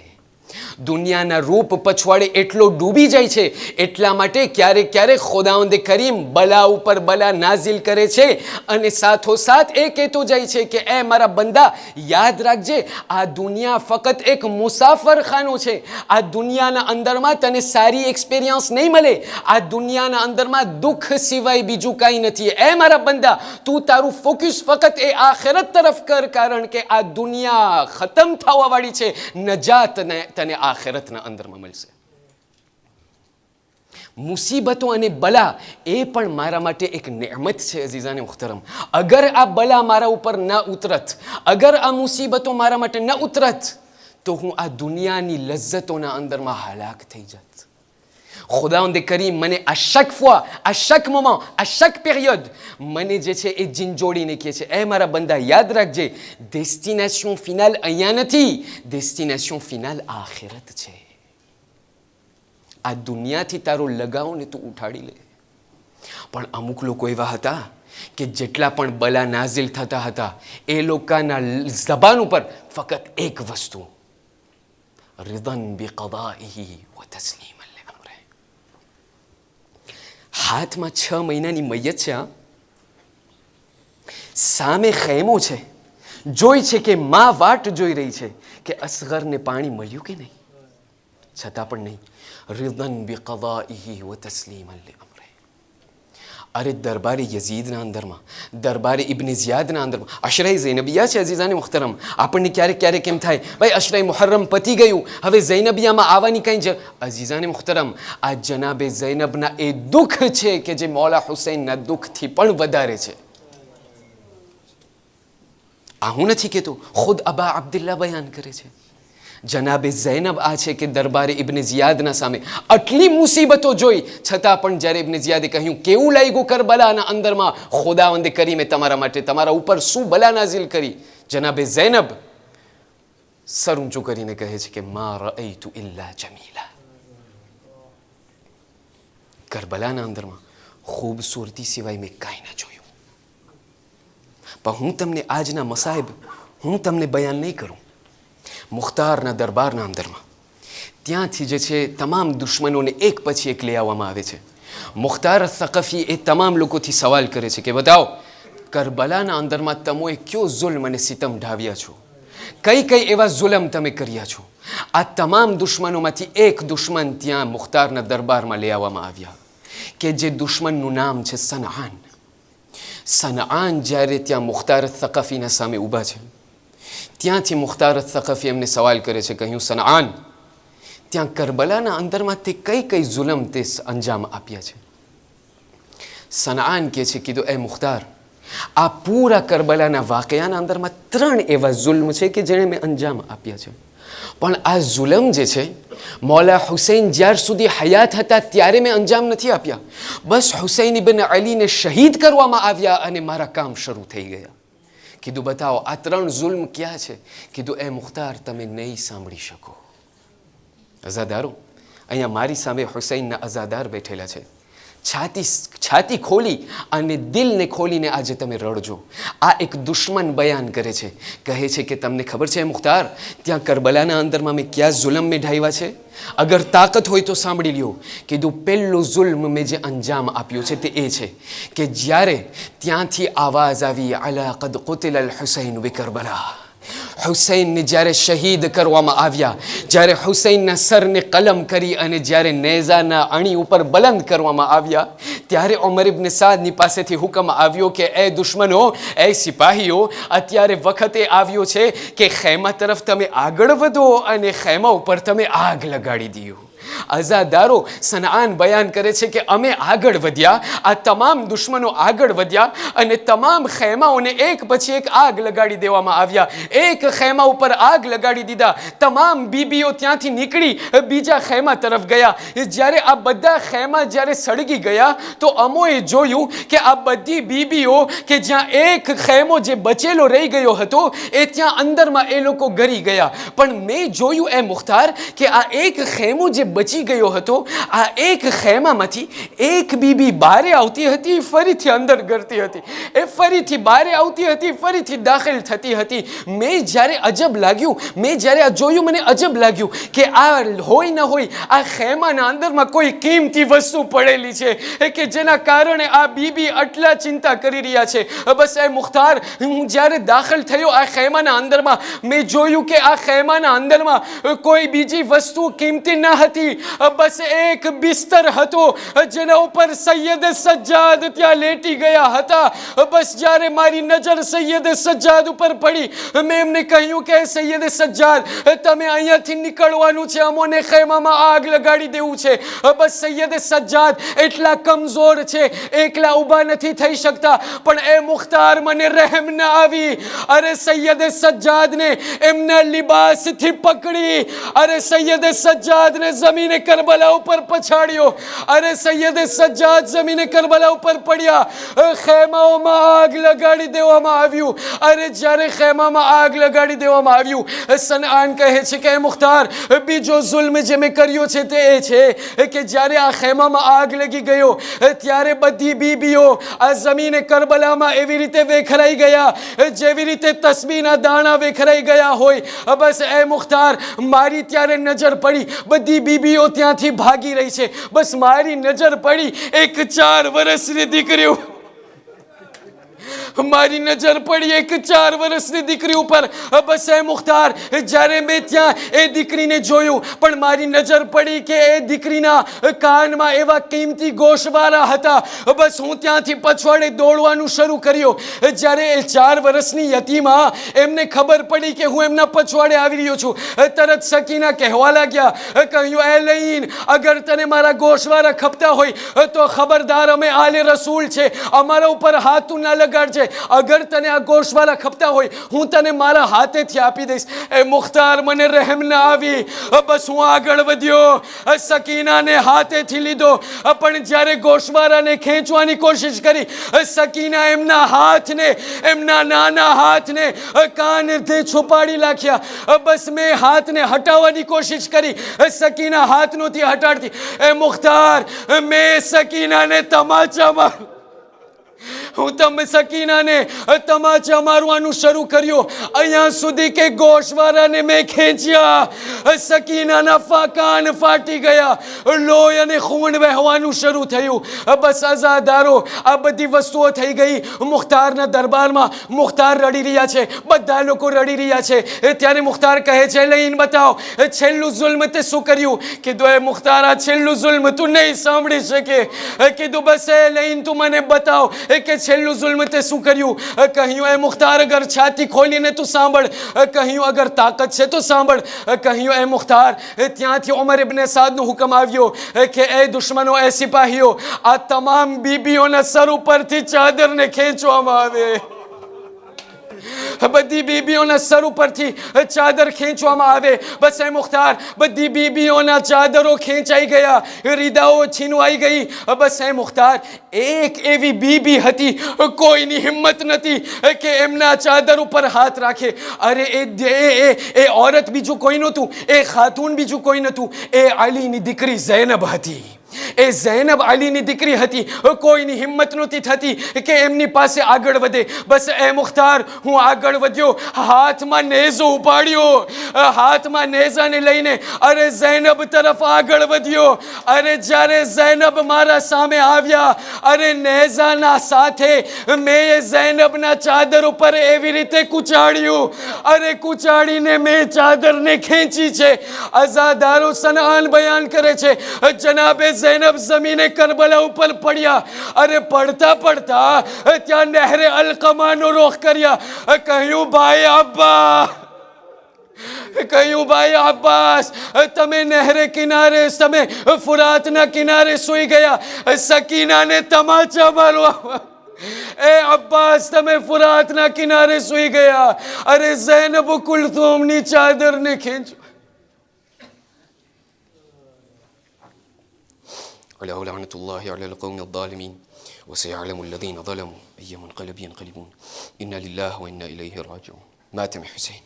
દુનિયાના રૂપ પછવાડે એટલો ડૂબી જાય છે. એટલા માટે ક્યારેક ખુદાવંદે કરીમ બલા ઉપર બલા નાઝિલ કરે છે અને સાથોસાથ એ કહેતો જાય છે કે એ મારા બંદા, યાદ રાખજે, આ દુનિયા ફક્ત એક મુસાફરખાનું છે. આ દુનિયાના અંદરમાં તને સારી એક્સપિરિયન્સ નહીં મળે, આ દુનિયાના અંદરમાં દુઃખ સિવાય બીજું કાંઈ નથી. એ મારા બંદા, તું તારું ફોકસ ફક્ત એ આખિરત તરફ કર, કારણ કે આ દુનિયા ખતમ થવા વાળી છે, નજાત તને આખિરતના અંદરમાં મળશે. મુસીબતો અને બલા એ પણ મારા માટે એક નેમત છે અઝીઝાને મુખ્તરમ. અગર આ બલા મારા ઉપર ન ઉતરત, અગર આ મુસીબતો મારા માટે ન ઉતરત, તો હું આ દુનિયાની લજ્જતોના અંદરમાં હલાક થઈ જાત. ખુદાવંદે કરીમ મને આ શક ફવા, આ શક મોમાં, આ શક પીરિયડ મને જે છે એ ઝીંઝોડીને કહે છે, એ મારા બંદા યાદ રાખજે, ડેસ્ટિનેશન ફિનાલ અહીંયા નથી, ડેસ્ટિનેશન ફિનાલ આખિરત છે. આ દુનિયાથી તારો લગાવને તું ઉઠાડી લે. પણ અમુક લોકો એવા હતા કે જેટલા પણ બલા નાઝિલ થતા હતા એ લોકોના ઝબાન ઉપર ફક્ત એક વસ્તુ, રિદન બિકદાઇહી વ તસ્લીમ. હાથમાં 6 મહિનાની મૈયત છે, સામે ખૈમો છે, જોઈ છે કે માં વાટ જોઈ રહી છે કે અસગરને પાણી મળ્યું કે નહીં, છતાં પણ નહીં. રિદન બિકદાઇહી વ તસ્લીમન લિઅમ્રે. અરે દરબારે યઝીદના અંદરમાં, દરબારે ઇબ્ન ઝિયાદના અંદરમાં અશરાઈ ઝૈનબિયા છે અઝીઝાને મુખ્તરમ. આપણને ક્યારેક એમ થાય ભાઈ અશરાઈ મુહર્રમ પતી ગયું, હવે ઝૈનબિયામાં આવવાની કંઈ જ. અઝીઝાને મુખ્તરમ, આ જનાબે ઝૈનબના એ દુઃખ છે કે જે મૌલા હુસૈનના દુઃખથી પણ વધારે છે. આ હું નથી કહેતો, ખુદ અબા અબ્દુલ્લા બયાન કરે છે. જનાબે ઝૈનબ આ છે કે દરબારે ઇબ્ને ઝિયાદના સામે આટલી મુસીબતો જોઈ છતાં પણ જ્યારે ઇબ્ને ઝિયાદે કહ્યું કેવું લાગ્યું કરબલાના અંદરમાં, ખુદાવંદે કરી મેં તમારા માટે તમારા ઉપર શું બલા નાઝિલ કરી, જનાબે ઝૈનબ સર ઊંચું કરીને કહે છે કે મા રઅયતુ ઇલ્લા જમીલા. કરબલાના અંદરમાં ખૂબસૂરતી સિવાય મેં કાંઈ ના જોયું. પણ હું તમને આજના મસાહેબ હું તમને બયાન નહીં કરું. મુખ્તારના દરબારના અંદરમાં ત્યાંથી જે છે તમામ દુશ્મનોને એક પછી એક લઈ આવવામાં આવે છે. મુખ્તાર સકફી એ તમામ લોકોથી સવાલ કરે છે કે બતાવો કરબલાના અંદરમાં તમોએ કયો જુલ્મ અને સિતમ ઢાવ્યા છો, કઈ કઈ એવા જુલમ તમે કર્યા છો. આ તમામ દુશ્મનોમાંથી એક દુશ્મન ત્યાં મુખ્તારના દરબારમાં લઈ આવવામાં આવ્યા કે જે દુશ્મનનું નામ છે સનઆન. સનઆન જ્યારે ત્યાં મુખ્તાર સકફીના સામે ઊભા છે, ત્યાંથી મુખ્તાર સકફી એમને સવાલ કરે છે, કહ્યું સનઆન ત્યાં કરબલાના અંદરમાં તે કઈ કઈ જુલમ તે અંજામ આપ્યા છે. સનઆન કહે છે કીધું એ મુખ્તાર આ પૂરા કરબલાના વાકયાના અંદરમાં 3 એવા જુલ્મ છે કે જેણે મેં અંજામ આપ્યા છે. પણ આ જુલમ જે છે મૌલા હુસૈન જ્યાર સુધી હયાત હતા ત્યારે મેં અંજામ નથી આપ્યા. બસ હુસૈન ઇબ્ન અલીને શહીદ કરવામાં આવ્યા અને મારા કામ શરૂ થઈ ગયા. કીધું બતાવો આ 3 જુલ્મ ક્યાં છે? કીધું એ મુખ્તાર તમે નહીં સાંભળી શકો. અઝાદારો, અહીંયા મારી સામે હુસૈનના અઝાદાર બેઠેલા છે. છાતી ખોલી અને દિલને ખોલીને આજે તમે રડજો. આ એક દુશ્મન બયાન કરે છે, કહે છે કે તમને ખબર છે મુખ્તાર ત્યાં કરબલાના અંદરમાં મેં ક્યાં જુલમ મેં ઢાવ્યા છે? અગર તાકત હોય તો સાંભળી લ્યો. કીધું પહેલું જુલ્મ મેં જે અંજામ આપ્યો છે તે એ છે કે જ્યારે ત્યાંથી આવાજ આવી અલા કદ કુતિલ અલ હુસૈન બિ કરબલા, હુસૈનને જ્યારે શહીદ કરવામાં આવ્યા, જ્યારે હુસૈનના સરને કલમ કરી અને જ્યારે નેઝાના અણી ઉપર બલંદ કરવામાં આવ્યા, ત્યારે ઉમર ઇબ્ન સાદની પાસેથી હુકમ આવ્યો કે એ દુશ્મનો, એ સિપાહીઓ, અત્યારે વખતે આવ્યો છે કે ખેમા તરફ તમે આગળ વધો અને ખેમા ઉપર તમે આગ લગાડી દો. અઝાદારો, સનઆન બયાન કરે છે કે અમે આગળ વધ્યા, આ તમામ દુશ્મનો આગળ વધ્યા અને તમામ ખેમાઓને એક પછી એક આગ લગાડી દેવામાં આવ્યા. એક ખેમા ઉપર આગ લગાડી દીધા, તમામ બીબીઓ ત્યાંથી નીકળી બીજા ખેમા તરફ ગયા. જ્યારે આ બધા ખેમા જ્યારે સળગી ગયા તો અમોએ જોયું કે આ બધી બીબીઓ કે જ્યાં એક ખેમો જે બચેલો રહી ગયો હતો એ ત્યાં અંદરમાં એ લોકો ગરી ગયા. પણ મેં જોયું એ મુખ્તાર કે આ એક ખેમો જે બચી ગયો હતો, આ એક ખેમામાંથી એક બીબી બારે આવતી હતી, ફરીથી અંદર ગરતી હતી, એ ફરીથી બારે આવતી હતી, ફરીથી દાખલ થતી હતી. મેં જ્યારે અજબ લાગ્યું, મેં જ્યારે આ જોયું મને અજબ લાગ્યું કે આ હોય ન હોય આ ખેમાના અંદરમાં કોઈ કિંમતી વસ્તુ પડેલી છે કે જેના કારણે આ બીબી આટલા ચિંતા કરી રહ્યા છે. બસ એ મુખ્તાર હું જ્યારે દાખલ થયો આ ખેમાના અંદરમાં, મેં જોયું કે આ ખેમાના અંદરમાં કોઈ બીજી વસ્તુ કિંમતી ન હતી, બસ એક બિસ્તર હતો જેના ઉપર સૈયદ સજ્જાદ ત્યાં લેટી ગયા હતા. બસ જ્યારે મારી નજર સૈયદ સજ્જાદ ઉપર પડી, મેં એમને કહ્યું કે સૈયદ સજ્જાદ તમે અહીંયાથી નીકળવાનું છે, અમોને ખેમામાં આગ લગાડી દેવું છે. બસ સૈયદ સજ્જાદ એટલા કમજોર છે, એકલા ઊભા નથી થઈ શકતા. પણ એ મુખ્તાર મને રહેમ ન આવી. અરે સૈયદ સજ્જાદને એમના લિબાસથી પકડી, અરે સૈયદ સજ્જાદને જમીને કરબલા ઉપર પછાડ્યો. અરે સૈયદ સજ્જાદ જમીને કરબલા ઉપર પડ્યા. ખેમાઓમાં આગ લગાડી દેવામાં આવ્યું. અરે જ્યારે ખેમામાં આગ લગાડી દેવામાં આવ્યું, સનઆન કહે છે કે મુખ્તાર બીજો જુલ્મ જે મેં કર્યો છે તે એ છે કે જ્યારે આ ખેમામાં આગ લગી ગયો ત્યારે બધી બીબીઓ આ જમીને કરબલામાં એવી રીતે વેખરાઈ ગયા જેવી રીતે તસ્બીના દાણા વેખરાઈ ગયા હોય. બસ એ મુખ્તાર મારી ત્યારે નજર પડી, બધી બીબીઓ ત્યાંથી ભાગી રહી છે. બસ મારી નજર પડી એક 4 વર્ષની દીકરી, મારી નજર પડી એક 4 વર્ષની દીકરી ઉપર. બસ એ મુખ્તાર જ્યારે મેં ત્યાં એ દીકરીને જોયું પણ મારી નજર પડી કે એ દીકરીના કાનમાં એવા કિંમતી ગોશવારા હતા. બસ હું ત્યાંથી પછવાડે દોડવાનું શરૂ કર્યું. જ્યારે એ 4 વર્ષની યતીમા એમને ખબર પડી કે હું એમના પછવાડે આવી રહ્યો છું, તરત સકીના કહેવા લાગ્યા, કહ્યું એ લઈન અગર તને મારા ગોશવારા ખપતા હોય તો ખબરદાર અમે આલે રસૂલ છે, અમારા ઉપર હાથ ના લગાડજે. છે, અગર તને આ ગોશવાલા ખપતા હોય હું તને મારા હાથેથી આપી દઈશ. એ મુખ્તાર મને રહેમ ના આવી, બસ હું આગળ વધ્યો, સકીનાને હાથેથી લીધો, પણ જ્યારે ગોશવારાને ખેંચવાની કોશિશ કરી, સકીના એમના હાથને, એમના નાના હાથને કાનથી છુપાડી નાખ્યા. બસ મેં હાથને હટાવવાની કોશિશ કરી, સકીના હાથ નહોતી હટાડતી. એ મુખ્તાર, મેં સકીનાને તમાચા માર્યો, હું તમે સકીનાને તમાચા મારવાનું શરૂ કર્યું, અહીંયા સુધી કે ગોશવારાને મેં ખેંચ્યા. સકીનાના કાન ફાટી ગયા, લોહી અને ખૂન વહેવાનું શરૂ થયું. બસ અઝાદારો, આ બધી વસ્તુઓ થઈ ગઈ મુખ્તારના દરબારમાં. મુખ્તાર રડી રહ્યા છે, બધા લોકો રડી રહ્યા છે. ત્યારે મુખ્તાર કહે છે, લઈને બતાવો છેલ્લું જુલ્મ તે શું કર્યું. કીધું, એ મુખ્તાર, આ છેલ્લું જુલ્મ તું નહીં સાંભળી શકે. કીધું, બસ એ લઈને તું મને બતાવ કે છેલ્લું જુલ્મ તે શું કર્યું. કહ્યું, એ મુખ્તાર, અગર છાતી ખોલીને તું સાંભળ. કહ્યું, અગર તાકાત છે તો સાંભળ. કહ્યું, એ મુખ્તાર, ત્યાંથી ઉમર ઇબ્ન સાદનો હુકમ આવ્યો કે એ દુશ્મનો, એ સિપાહીઓ, આ તમામ બીબીઓના સર ઉપરથી ચાદરને ખેંચવામાં આવે. બધી બીબીઓના સર ઉપરથી ચાદર ખેંચવામાં આવે. બસ એ મુખ્તાર, બધી બીબીઓના ચાદરો ખેંચાઈ ગયા, રીદાઓ છીનવાઈ ગઈ. બસ એ મુખ્તાર, એક એવી બીબી હતી, કોઈની હિંમત નથી કે એમના ચાદર ઉપર હાથ રાખે. અરે એ औरत બીજું કોઈ નહોતું, એ ખાતુન બીજું કોઈ નહોતું, એ અલીની દીકરી ઝૈનબ હતી. એ ઝૈનબ અલીની દીકરી હતી. કોઈની હિંમત નહોતી થતી કે એમની પાસે આગળ વધે. બસ એ મુખ્તાર, હું આગળ વધ્યો, હાથમાં નેઝો ઉપાડ્યો, હાથમાં નેઝાને લઈને અરે ઝૈનબ તરફ આગળ વધ્યો. અરે જ્યારે ઝૈનબ મારા સામે આવ્યા, અરે નેઝાના સાથે મેં એ ઝૈનબના ચાદર ઉપર એવી રીતે કૂચાડ્યું, અરે કૂચાડીને મેં ચાદરને ખેંચી છે. અઝાદારો સનઆન બયાન કરે છે, જનાબે ઝૈનબ જમીને કરબલા ઉપર પડ્યા. અરે પડતા પડતા ત્યાં નહેરે અલકમાનો રોખ કર્યા. કહ્યું, ભાઈ અબ્બા, કહ્યું, ભાઈ અબ્બાસ, તમે નહેરે કિનારે, તમે ફુરાતના કિનારે સૂઈ ગયા, સકીનાને તમાચા મારવા. એ અબ્બાસ, તમે ફુરાતના કિનારે સૂઈ ગયા, અરે ઝૈનબ કુલથુમની ચાદરને ખેંચો. عليه لعنة الله على القوم الظالمين وسيعلم الذين ظلموا أي منقلب ينقلبون إنا لله وإنا إليه راجعون. ماتم حسين.